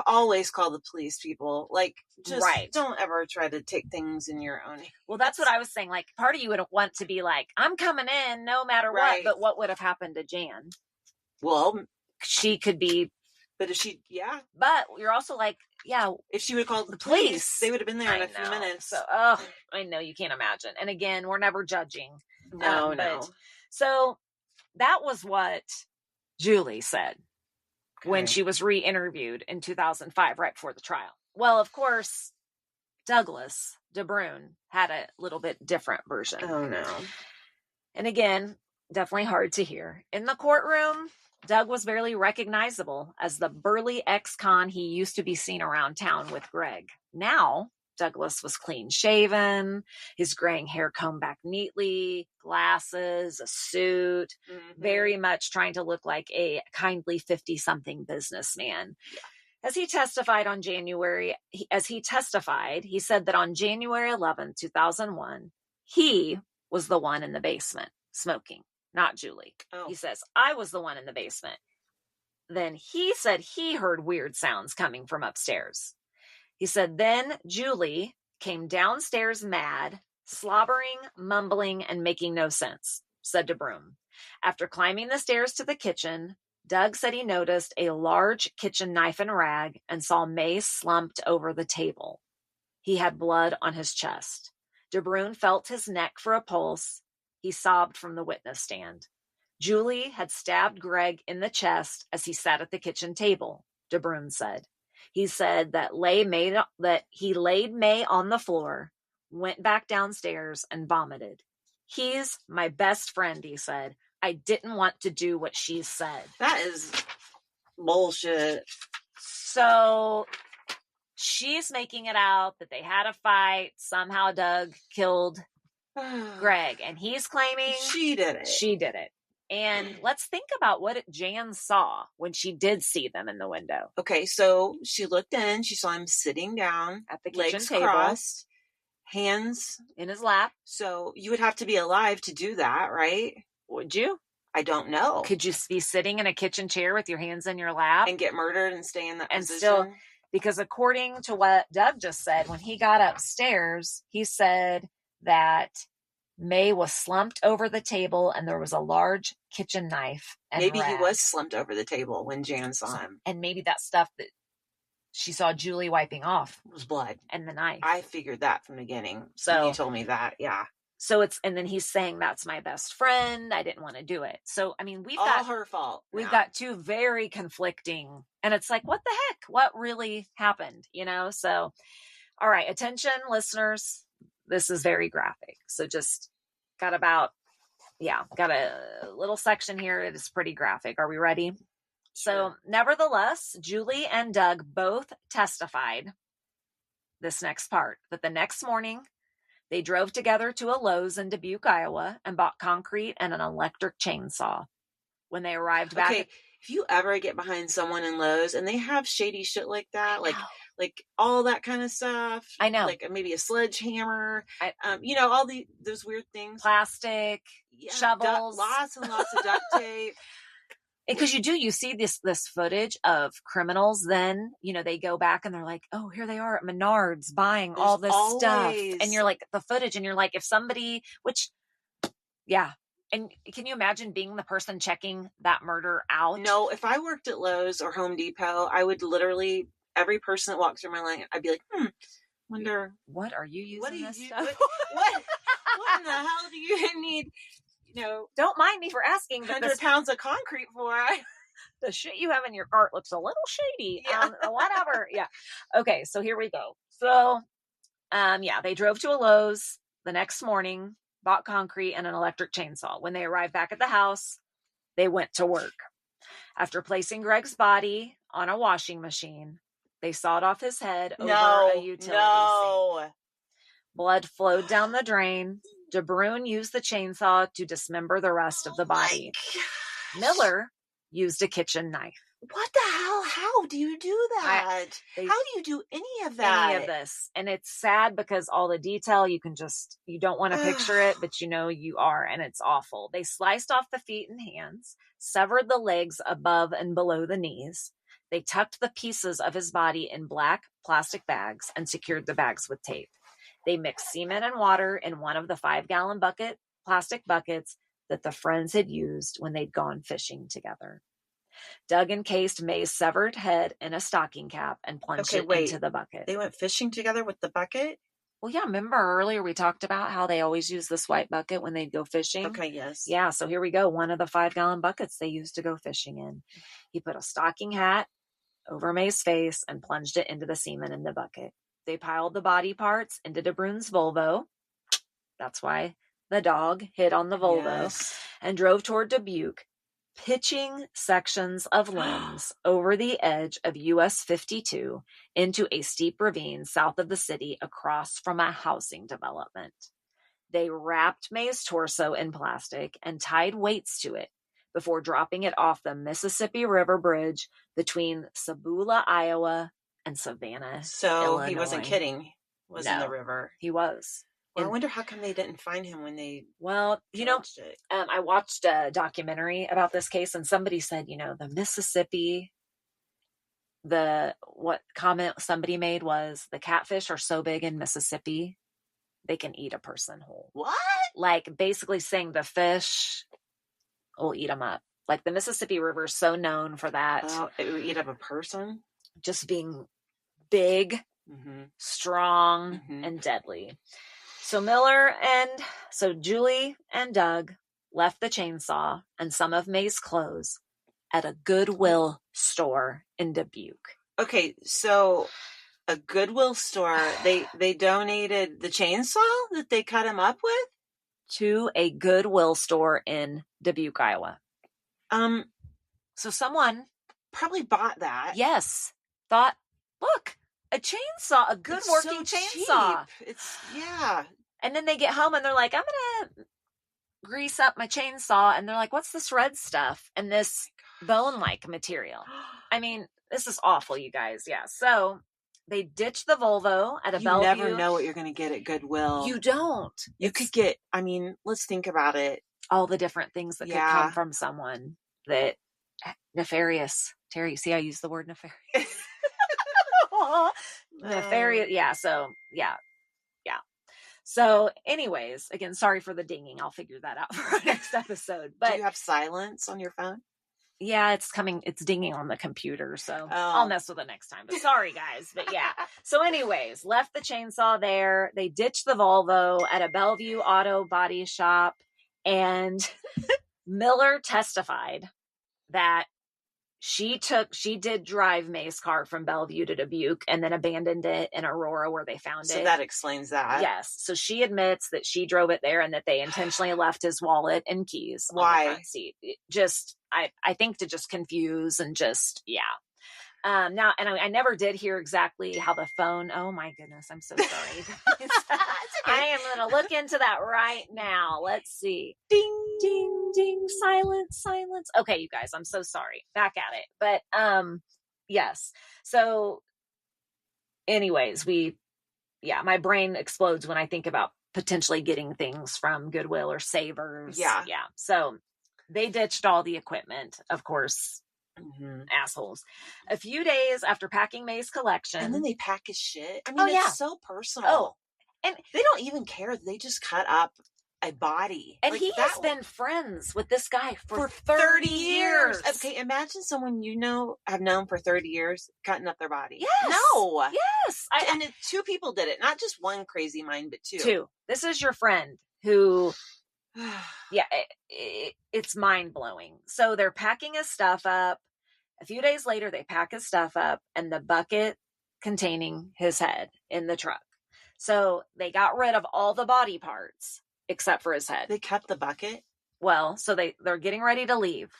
always call the police, people. Like, just don't ever try to take things in your own hands. Well, that's what I was saying. Like, part of you would want to be like, I'm coming in no matter what. But what would have happened to Jan? Well, she could be. But if she, yeah. But you're also like, yeah. If she would have called the police, they would have been there in a few minutes. So, I know, you can't imagine. And again, we're never judging. No. So that was what Julie said when she was re-interviewed in 2005, right before the trial. Well, of course, Douglas DeBrune had a little bit different version. Oh, no. And again, definitely hard to hear. In the courtroom, Doug was barely recognizable as the burly ex-con he used to be seen around town with Greg. Now, Douglas was clean shaven, his graying hair combed back neatly, glasses, a suit, very much trying to look like a kindly 50-something businessman. Yeah. As he testified, he said that on January 11, 2001, he was the one in the basement smoking, not Julie. He says, I was the one in the basement. Then he said he heard weird sounds coming from upstairs. He said, then Julie came downstairs mad, slobbering, mumbling, and making no sense, said DeBrune. After climbing the stairs to the kitchen, Doug said he noticed a large kitchen knife and rag and saw May slumped over the table. He had blood on his chest. DeBrune felt his neck for a pulse. He sobbed from the witness stand. Julie had stabbed Greg in the chest as he sat at the kitchen table, DeBrune said. He said that he laid May on the floor, went back downstairs, and vomited. He's my best friend, he said. I didn't want to do what she said. That is bullshit. So she's making it out that they had a fight. Somehow Doug killed Greg. And he's claiming she did it. She did it. And let's think about what Jan saw when she did see them in the window. Okay, so she looked in. She saw him sitting down at the kitchen legs table, crossed, hands in his lap. So you would have to be alive to do that, right? Would you? I don't know. Could you be sitting in a kitchen chair with your hands in your lap and get murdered and stay in that and position? Still, because according to what Doug just said, when he got upstairs, he said that May was slumped over the table and there was a large kitchen knife. And maybe rag. He was slumped over the table when Jan saw him. And maybe that stuff that she saw Julie wiping off was blood. And the knife. I figured that from the beginning. So you told me that, yeah. So and then he's saying, that's my best friend. I didn't want to do it. So, I mean, we've got her fault. We've got two very conflicting, and it's like, what the heck? What really happened? So, all right, attention listeners. This is very graphic. So just got a little section here. It is pretty graphic. Are we ready? Sure. So nevertheless, Julie and Doug both testified this next part, that the next morning they drove together to a Lowe's in Dubuque, Iowa, and bought concrete and an electric chainsaw. When they arrived back... Okay, if you ever get behind someone in Lowe's and they have shady shit like that, like all that kind of stuff. I know. Like maybe a sledgehammer, all those weird things. Plastic, shovels. Lots and lots of duct tape. Because you see this footage of criminals, then, they go back and they're like, oh, here they are at Menards buying all this stuff. And you're like, the footage, and you're like, if somebody, and can you imagine being the person checking that murder out? No, if I worked at Lowe's or Home Depot, I would literally, every person that walks through my line, I'd be like, wonder. What are you using this stuff? What in the hell do you need? Don't mind me for asking. 100 pounds of concrete for. The shit you have in your cart looks a little shady. Yeah. Whatever. Yeah. Okay. So here we go. So, they drove to a Lowe's the next morning, bought concrete and an electric chainsaw. When they arrived back at the house, they went to work. After placing Greg's body on a washing machine, they sawed off his head over a utility sink. Blood flowed down the drain. DeBrune used the chainsaw to dismember the rest of the body. Miller used a kitchen knife. What the hell? How do you do that? How do you do any of that? Any of this. And it's sad because all the detail, you don't want to picture it, but you are, and it's awful. They sliced off the feet and hands, severed the legs above and below the knees. They tucked the pieces of his body in black plastic bags and secured the bags with tape. They mixed semen and water in one of the 5-gallon plastic buckets that the friends had used when they'd gone fishing together. Doug encased May's severed head in a stocking cap and plunged it into the bucket. They went fishing together with the bucket? Well, yeah, remember earlier we talked about how they always use this white bucket when they'd go fishing? Okay, yes. Yeah, so here we go. One of the 5-gallon buckets they used to go fishing in. He put a stocking hat over May's face and plunged it into the semen in the bucket. They piled the body parts into DeBruyn's Volvo. That's why the dog hid on the Volvo, and drove toward Dubuque, pitching sections of limbs over the edge of US 52 into a steep ravine south of the city across from a housing development. They wrapped May's torso in plastic and tied weights to it before dropping it off the Mississippi River Bridge between Sabula, Iowa, and Savannah, Illinois. He wasn't kidding. He was in the river. He was. Well, I wonder how come they didn't find him when they it. I watched a documentary about this case, and somebody said, the Mississippi, what comment somebody made was the catfish are so big in Mississippi, they can eat a person whole. What? Like basically saying the fish will eat them up. Like the Mississippi River is so known for that. Oh, it would eat up a person? Just being big, strong, and deadly. So Julie and Doug left the chainsaw and some of May's clothes at a Goodwill store in Dubuque. Okay, so a Goodwill store, they donated the chainsaw that they cut him up with? To a Goodwill store in Dubuque, Iowa. So someone probably bought that. Yes. Thought, look, a chainsaw, a good working chainsaw. It's And then they get home and they're like, I'm going to grease up my chainsaw. And they're like, what's this red stuff? And this bone-like material. I mean, this is awful, you guys. Yeah. So they ditched the Volvo at a Bellevue. You never know what you're going to get at Goodwill. You don't. You could get, let's think about it. All the different things that could come from someone that nefarious. Terry, see, I use the word nefarious. Nefarious. Yeah. So, yeah. So anyways, again, sorry for the dinging. I'll figure that out for our next episode. But do you have silence on your phone? Yeah, it's dinging on the computer. So I'll mess with it next time. But sorry, guys. But yeah. So anyways, left the chainsaw there. They ditched the Volvo at a Bellevue auto body shop. And Miller testified that she did drive May's car from Bellevue to Dubuque and then abandoned it in Aurora where they found it. So that explains that. Yes. So she admits that she drove it there and that they intentionally left his wallet and keys on the front seat. I think to just confuse and just, yeah. Now, and I never did hear exactly how the phone, oh my goodness, I'm so sorry. I am going to look into that right now. Let's see. Ding, ding, ding, silence. Okay, you guys, I'm so sorry. Back at it. But, yes. So anyways, my brain explodes when I think about potentially getting things from Goodwill or Savers. Yeah. Yeah. So they ditched all the equipment, of course. Assholes. A few days after packing May's collection. And then they pack his shit. I mean, it's so personal. Oh, and they don't even care. They just cut up a body. And he has been friends with this guy for 30 years. Okay, imagine someone have known for 30 years cutting up their body. Yes. No. Yes. And two people did it. Not just one crazy mind, but two. Two. This is your friend who... yeah, it's mind-blowing. So they're packing his stuff up. A few days later, they pack his stuff up and the bucket containing his head in the truck. So they got rid of all the body parts except for his head. They kept the bucket? Well, so they're getting ready to leave.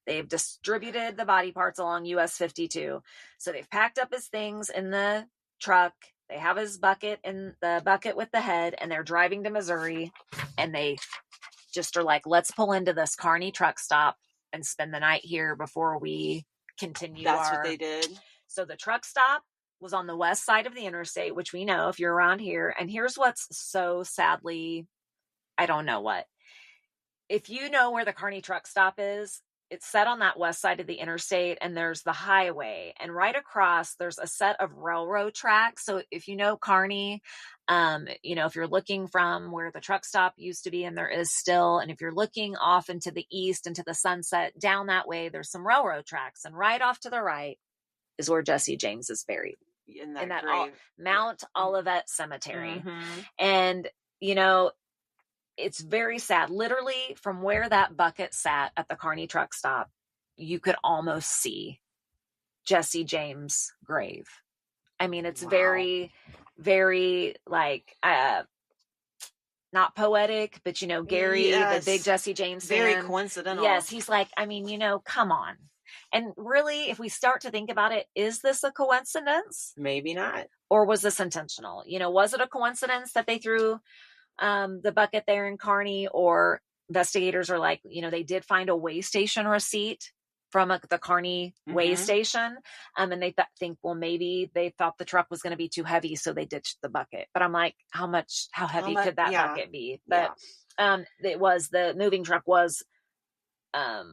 They've distributed the body parts along US 52. So they've packed up his things in the truck. They have his bucket in the bucket with the head, and they're driving to Missouri, and they just are like, let's pull into this Kearney truck stop and spend the night here before we continue. That's what they did. So the truck stop was on the west side of the interstate, which we know if you're around here. And here's what's so sadly, I don't know what. If you know where the Kearney truck stop is, it's set on that west side of the interstate, and there's the highway, and right across there's a set of railroad tracks. So if you know Kearney, If you're looking from where the truck stop used to be, and there is still, and if you're looking off into the east, into the sunset, down that way, there's some railroad tracks, and right off to the right is where Jesse James is buried. In that grave. Mount Olivet Cemetery. Mm-hmm. And, it's very sad. Literally, from where that bucket sat at the Kearney truck stop, you could almost see Jesse James' grave. I mean, it's very, very not poetic, but Gary, the big Jesse James fan, very coincidental. Yes, he's like, come on. And really, if we start to think about it, is this a coincidence? Maybe not. Or was this intentional? Was it a coincidence that they threw the bucket there in Kearney? Or investigators are like, they did find a way station receipt from the Kearney way station. And they think, well, maybe they thought the truck was going to be too heavy, so they ditched the bucket. But I'm like, how heavy could that bucket be? But the moving truck was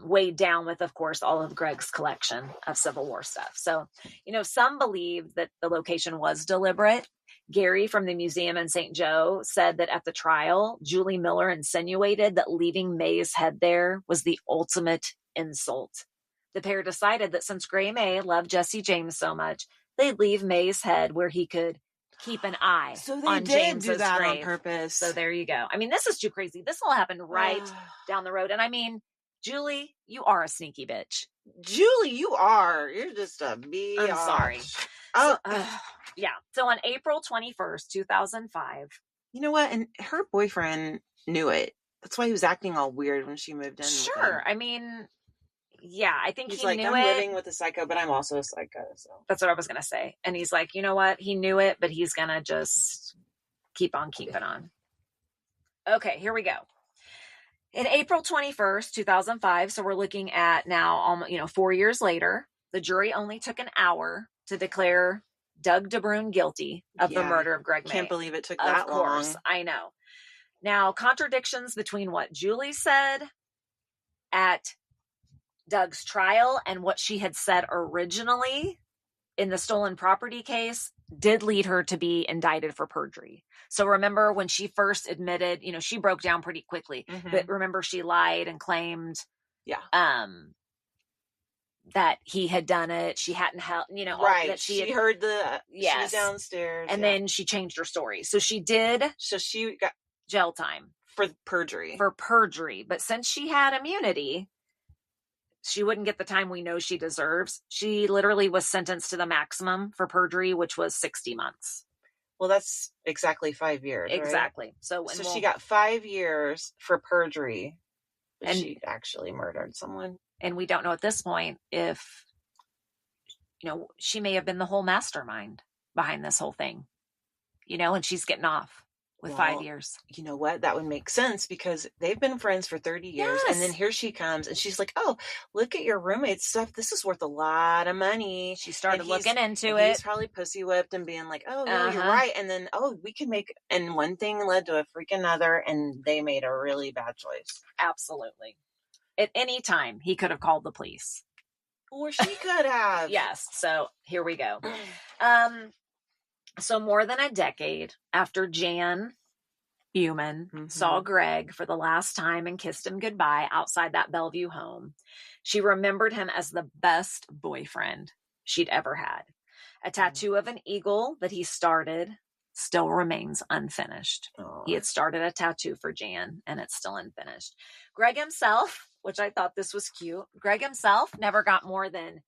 weighed down with, of course, all of Greg's collection of Civil War stuff. So, some believe that the location was deliberate. Gary from the museum in St. Joe said that at the trial, Julie Miller insinuated that leaving May's head there was the ultimate insult. The pair decided that since Gregory May loved Jesse James so much, they'd leave May's head where he could keep an eye on James's do that grave. On purpose. So there you go. I mean, this is too crazy. This all happened right down the road. And I mean, Julie, you are a sneaky bitch. Julie, you are. You're just a bitch. I'm sorry. Oh, yeah. So on April 21st, 2005. You know what? And her boyfriend knew it. That's why he was acting all weird when she moved in. Sure. I mean, yeah, I think he's he like, knew I'm it. living with a psycho, but I'm also a psycho. So that's what I was going to say. And he's like, you know what? He knew it, but he's going to just keep on keeping on. Okay, here we go. In April 21st, 2005, so we're looking at now, almost, 4 years later, the jury only took an hour to declare Doug DeBrune guilty of the murder of Greg May. Can't believe it took that long. Of course, I know. Now, contradictions between what Julie said at Doug's trial and what she had said originally in the stolen property case did lead her to be indicted for perjury. So remember when she first admitted, she broke down pretty quickly, but remember she lied and claimed that he had done it. She hadn't helped, right. That she heard she was downstairs. And then she changed her story. So she did. So she got jail time. For perjury. But since she had immunity, she wouldn't get the time we know she deserves. She literally was sentenced to the maximum for perjury, which was 60 months. Well, that's exactly 5 years. Exactly. Right? So she got 5 years for perjury. And she actually murdered someone. And we don't know at this point if, she may have been the whole mastermind behind this whole thing, and she's getting off with 5 years. You know what? That would make sense because they've been friends for 30 years. Yes. And then here she comes and she's like, oh, look at your roommate's stuff. This is worth a lot of money. She started looking into it. He's probably pussy whipped and being like, oh, no, you're right. And then, we can make, and one thing led to a freaking another. And they made a really bad choice. Absolutely. At any time, he could have called the police. Or she could have. Yes. So here we go. So more than a decade after Jan Human saw Greg for the last time and kissed him goodbye outside that Bellevue home, she remembered him as the best boyfriend she'd ever had. A tattoo of an eagle that he started still remains unfinished. Oh. He had started a tattoo for Jan and it's still unfinished. Greg himself, which I thought this was cute, Greg himself never got more than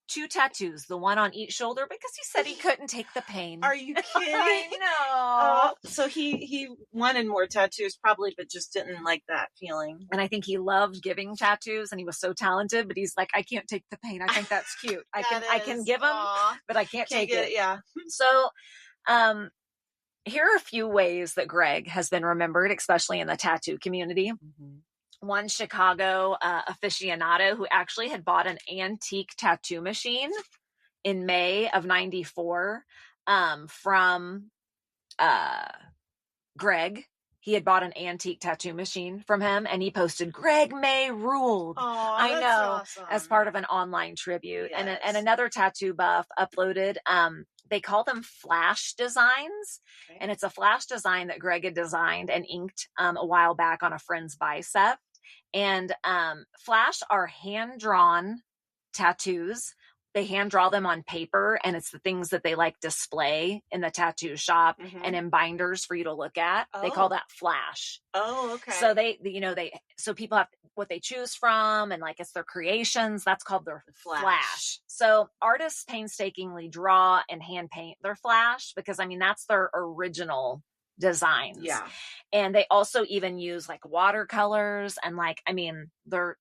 2 tattoos, the one on each shoulder, because he said he couldn't take the pain. Are you kidding? I know. So he wanted more tattoos probably, but just didn't like that feeling. And I think he loved giving tattoos and he was so talented, but he's like, I can't take the pain. I think that's cute. I can give them, but I can't take it. Yeah. So, here are a few ways that Greg has been remembered, especially in the tattoo community. One Chicago aficionado who actually had bought an antique tattoo machine in May of 94 from Greg he had bought an antique tattoo machine from him, and he posted, "Greg May ruled." Oh, I that's know, awesome. as part of an online tribute. Yes. And another tattoo buff uploaded, they call them flash designs. Okay. And it's a flash design that Greg had designed and inked a while back on a friend's bicep. And flash are hand-drawn tattoos. They hand draw them on paper, and it's the things that they like display in the tattoo shop and in binders for you to look at. Oh. They call that flash. Oh, okay. So so people have what they choose from, and like it's their creations. That's called their flash. So artists painstakingly draw and hand paint their flash because, I mean, that's their original designs. Yeah. And they also even use like watercolors and like, I mean,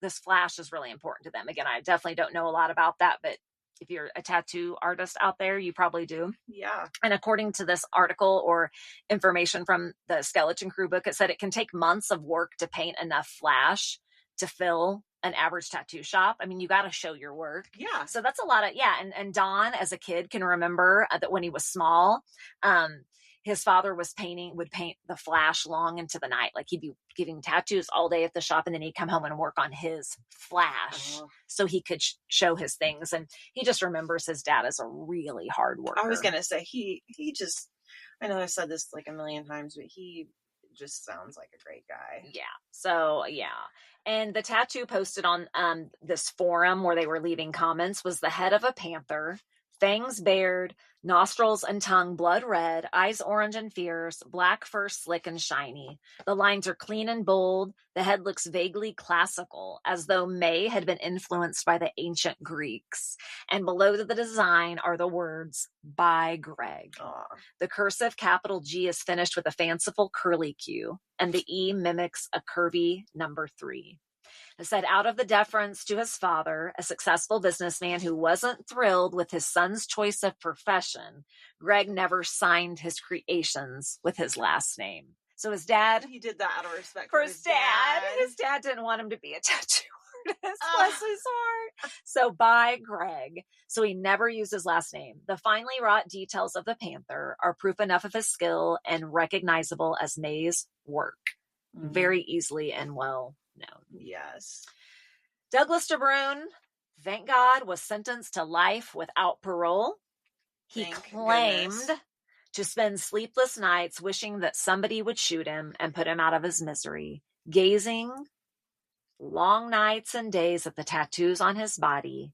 this flash is really important to them. Again, I definitely don't know a lot about that, but if you're a tattoo artist out there, you probably do. Yeah. And according to this article or information from the Skeleton Crew book, it said it can take months of work to paint enough flash to fill an average tattoo shop. I mean, you got to show your work. Yeah. So that's a lot of, And Don, as a kid, can remember that when he was small, his father would paint the flash long into the night. Like he'd be getting tattoos all day at the shop, and then he'd come home and work on his flash so he could show his things. And he just remembers his dad as a really hard worker. I was going to say, he just, I know I've said this like a million times, but he just sounds like a great guy. Yeah. So, yeah. And the tattoo posted on this forum where they were leaving comments was the head of a panther, fangs bared, nostrils and tongue blood red, eyes orange and fierce, black fur slick and shiny. The lines are clean and bold. The head looks vaguely classical, as though May had been influenced by the ancient Greeks. And below the design are the words, "By Greg." Aww. The cursive capital G is finished with a fanciful curly Q, and the E mimics a curvy number 3. It said, out of the deference to his father, a successful businessman who wasn't thrilled with his son's choice of profession, Greg never signed his creations with his last name. So his dad... He did that out of respect for his dad. His dad didn't want him to be a tattoo artist. Bless his heart. So by Greg. So he never used his last name. The finely wrought details of the panther are proof enough of his skill and recognizable as May's work. Very easily and well known. Yes. Douglas DeBrune, thank God, was sentenced to life without parole. He claimed to spend sleepless nights wishing that somebody would shoot him and put him out of his misery, gazing long nights and days at the tattoos on his body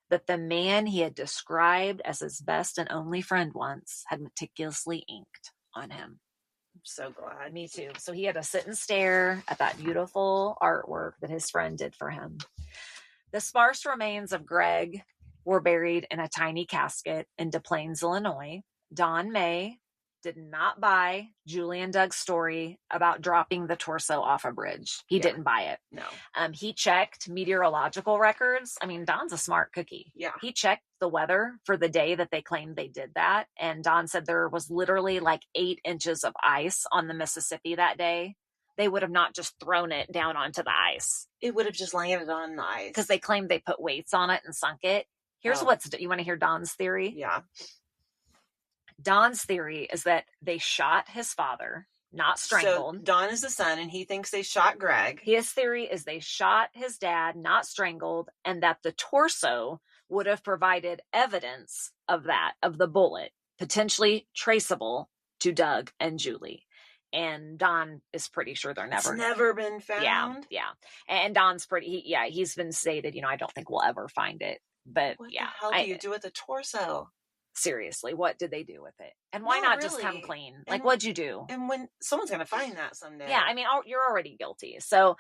that the man he had described as his best and only friend once had meticulously inked on him. So glad. Me too. So he had to sit and stare at that beautiful artwork that his friend did for him. The sparse remains of Greg were buried in a tiny casket in Des Plaines, Illinois. Don May did not buy Julie and Doug's story about dropping the torso off a bridge. He didn't buy it. No. He checked meteorological records. I mean, Don's a smart cookie. Yeah. He checked the weather for the day that they claimed they did that. And Don said there was literally like 8 inches of ice on the Mississippi that day. They would have not just thrown it down onto the ice. It would have just landed on the ice. Because they claimed they put weights on it and sunk it. Here's you want to hear Don's theory? Yeah. Don's theory is that they shot his father, not strangled. So Don is the son, and he thinks they shot Greg. His theory is they shot his dad, not strangled, and that the torso would have provided evidence of the bullet, potentially traceable to Doug and Julie. And Don is pretty sure they're never been found. Yeah. And Don's he's been stated, I don't think we'll ever find it. But what the hell do you do with the torso? Seriously, what did they do with it? And why not just come clean? Like, what'd you do? And when someone's going to find that someday. Yeah, I mean, you're already guilty. So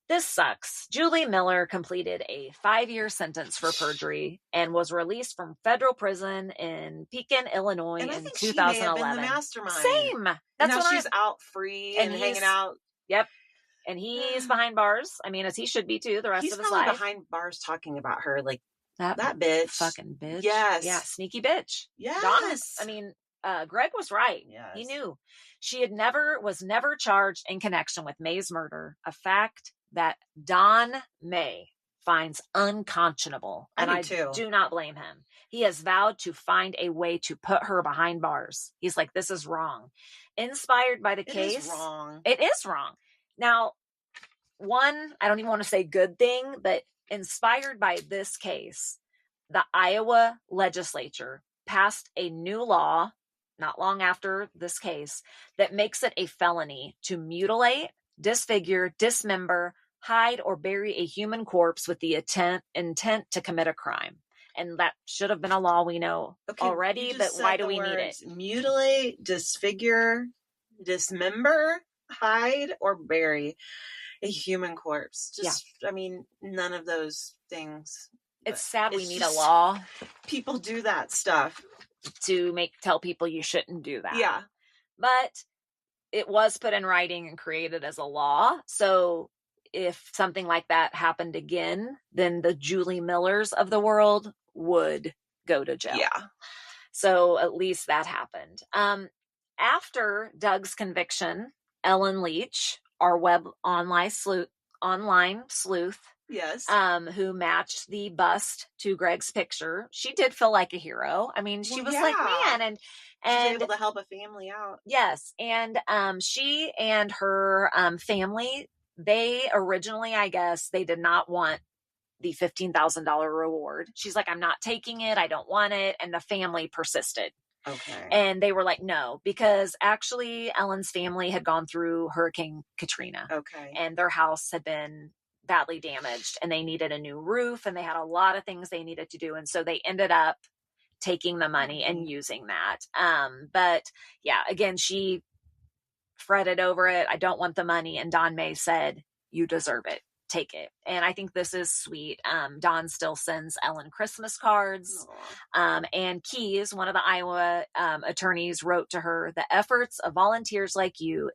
this sucks. Julie Miller completed a 5-year sentence for perjury and was released from federal prison in Pekin, Illinois in 2011. She may have been the mastermind. Same. That's now she's out free and hanging out. Yep. And he's behind bars. I mean, as he should be too, the rest of his life. He's behind bars talking about her like, that bitch. Fucking bitch. Yes. Yeah, sneaky bitch. Yes. Greg was right. Yes. He knew. She was never charged in connection with May's murder, a fact that Don May finds unconscionable. And I do not blame him. He has vowed to find a way to put her behind bars. He's like, this is wrong. Inspired by the case. It is wrong. It is wrong. Now, one, I don't even want to say good thing, but inspired by this case, the Iowa legislature passed a new law not long after this case that makes it a felony to mutilate, disfigure, dismember, hide, or bury a human corpse with the intent to commit a crime. And that should have been a law we know already, but why do we need it? Mutilate, disfigure, dismember, hide, or bury a human corpse. I mean, none of those things. It's sad we need a law. People do that stuff. To tell people you shouldn't do that. Yeah. But it was put in writing and created as a law. So if something like that happened again, then the Julie Millers of the world would go to jail. Yeah. So at least that happened. After Doug's conviction, Ellen Leach, our web online sleuth, yes, who matched the bust to Greg's picture, she did feel like a hero. I mean, she was like, man, and she's able to help a family out. Yes, and she and her family, they originally, I guess, they did not want the $15,000 reward. She's like, I'm not taking it. I don't want it. And the family persisted. Okay. And they were like, no, because actually Ellen's family had gone through Hurricane Katrina. Okay. And their house had been badly damaged and they needed a new roof and they had a lot of things they needed to do. And so they ended up taking the money and using that. But yeah, again, she fretted over it. I don't want the money. And Don May said, you deserve it. Take it. And I think this is sweet. Don still sends Ellen Christmas cards. And Keyes, one of the Iowa attorneys, wrote to her, the efforts of volunteers like you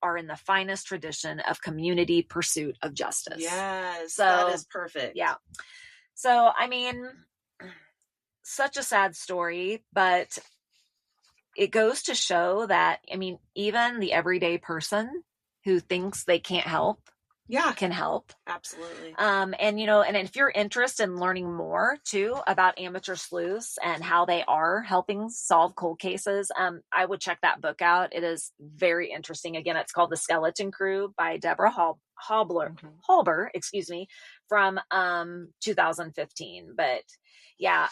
are in the finest tradition of community pursuit of justice. Yes, so that is perfect. Yeah. So, I mean, such a sad story, but it goes to show that, I mean, even the everyday person who thinks they can't help, can help. Absolutely. And you know, and if you're interested in learning more too about amateur sleuths and how they are helping solve cold cases, I would check that book out. It is very interesting. Again, it's called The Skeleton Crew by Deborah Halber, from 2015. But yeah,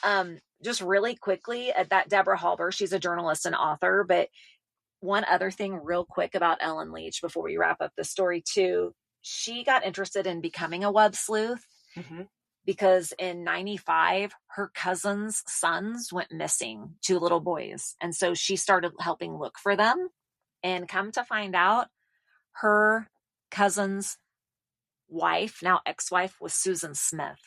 just really quickly, that Deborah Halber, she's a journalist and author. But one other thing real quick about Ellen Leach before we wrap up the story too, she got interested in becoming a web sleuth because in 95, her cousin's sons went missing, 2 little boys. And so she started helping look for them, and come to find out her cousin's wife, now ex-wife, was Susan Smith.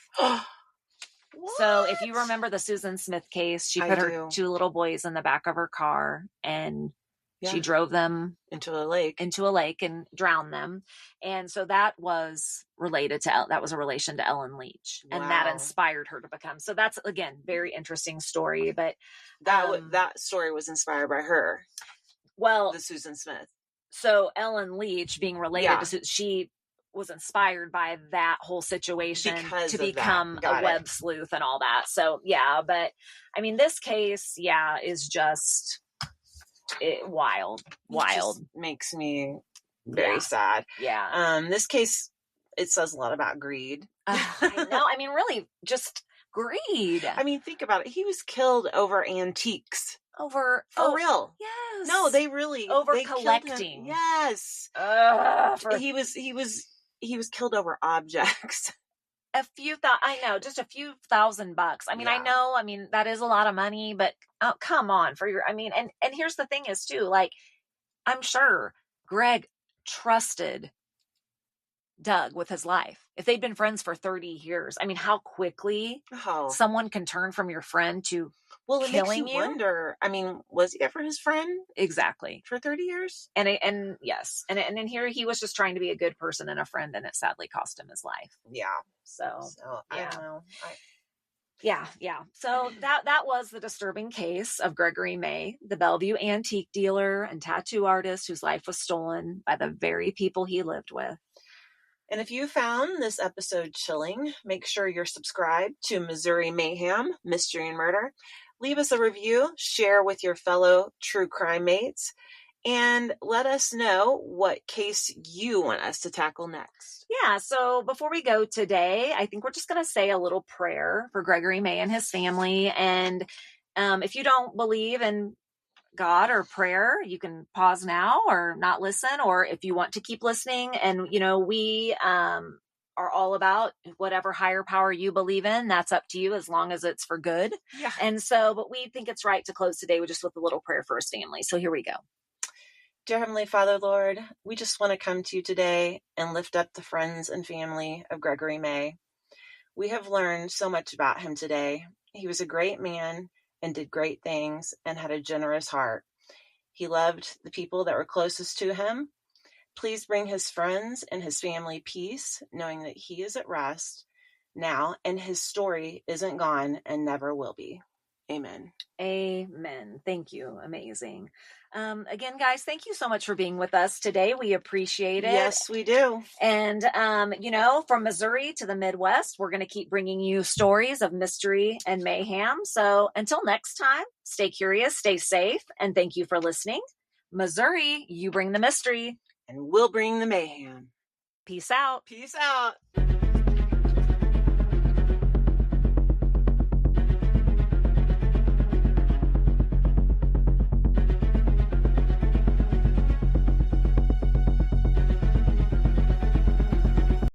So if you remember the Susan Smith case, she put her 2 little boys in the back of her car and she drove them into a lake and drowned them. And so that was a relation to Ellen Leach. Wow. And that inspired her to become. So that's, again, very interesting story. But that story was inspired by her. Well, the Susan Smith. So Ellen Leach being related to, she was inspired by that whole situation to become a web sleuth and all that. So yeah, but I mean, this case, is just wild. It just makes me very sad. Yeah. This case, it says a lot about greed. I know. I mean, really, just greed. I mean, think about it. He was killed over antiques. For real. Yes. No, they really over collecting. Yes. He was killed over objects. Just a few $1,000. I mean, I know, that is a lot of money, but come on and here's the thing is too, like, I'm sure Greg trusted Doug with his life. If they'd been friends for 30 years, I mean, how quickly someone can turn from your friend to killing you. Wonder, was he ever his friend? Exactly. For 30 years? And yes. And then here he was just trying to be a good person and a friend, and it sadly cost him his life. Yeah. So I don't know. Yeah. So that was the disturbing case of Gregory May, the Bellevue antique dealer and tattoo artist whose life was stolen by the very people he lived with. And if you found this episode chilling, make sure you're subscribed to Missouri Mayhem, Mystery and Murder. Leave us a review, share with your fellow true crime mates, and let us know what case you want us to tackle next. Yeah, so before we go today, I think we're just going to say a little prayer for Gregory May and his family. And if you don't believe in God or prayer, you can pause now or not listen, or if you want to keep listening. And, we are all about whatever higher power you believe in. That's up to you as long as it's for good. Yeah. And so, but we think it's right to close today with a little prayer for his family. So here we go. Dear Heavenly Father, Lord, we just want to come to you today and lift up the friends and family of Gregory May. We have learned so much about him today. He was a great man and did great things and had a generous heart. He loved the people that were closest to him. Please bring his friends and his family peace, knowing that he is at rest now and his story isn't gone and never will be. Amen. Amen. Thank you. Amazing. Again, guys, thank you so much for being with us today. We appreciate it. Yes, we do. And, from Missouri to the Midwest, we're going to keep bringing you stories of mystery and mayhem. So until next time, stay curious, stay safe, and thank you for listening. Missouri, you bring the mystery. And we'll bring the mayhem. Peace out. Peace out.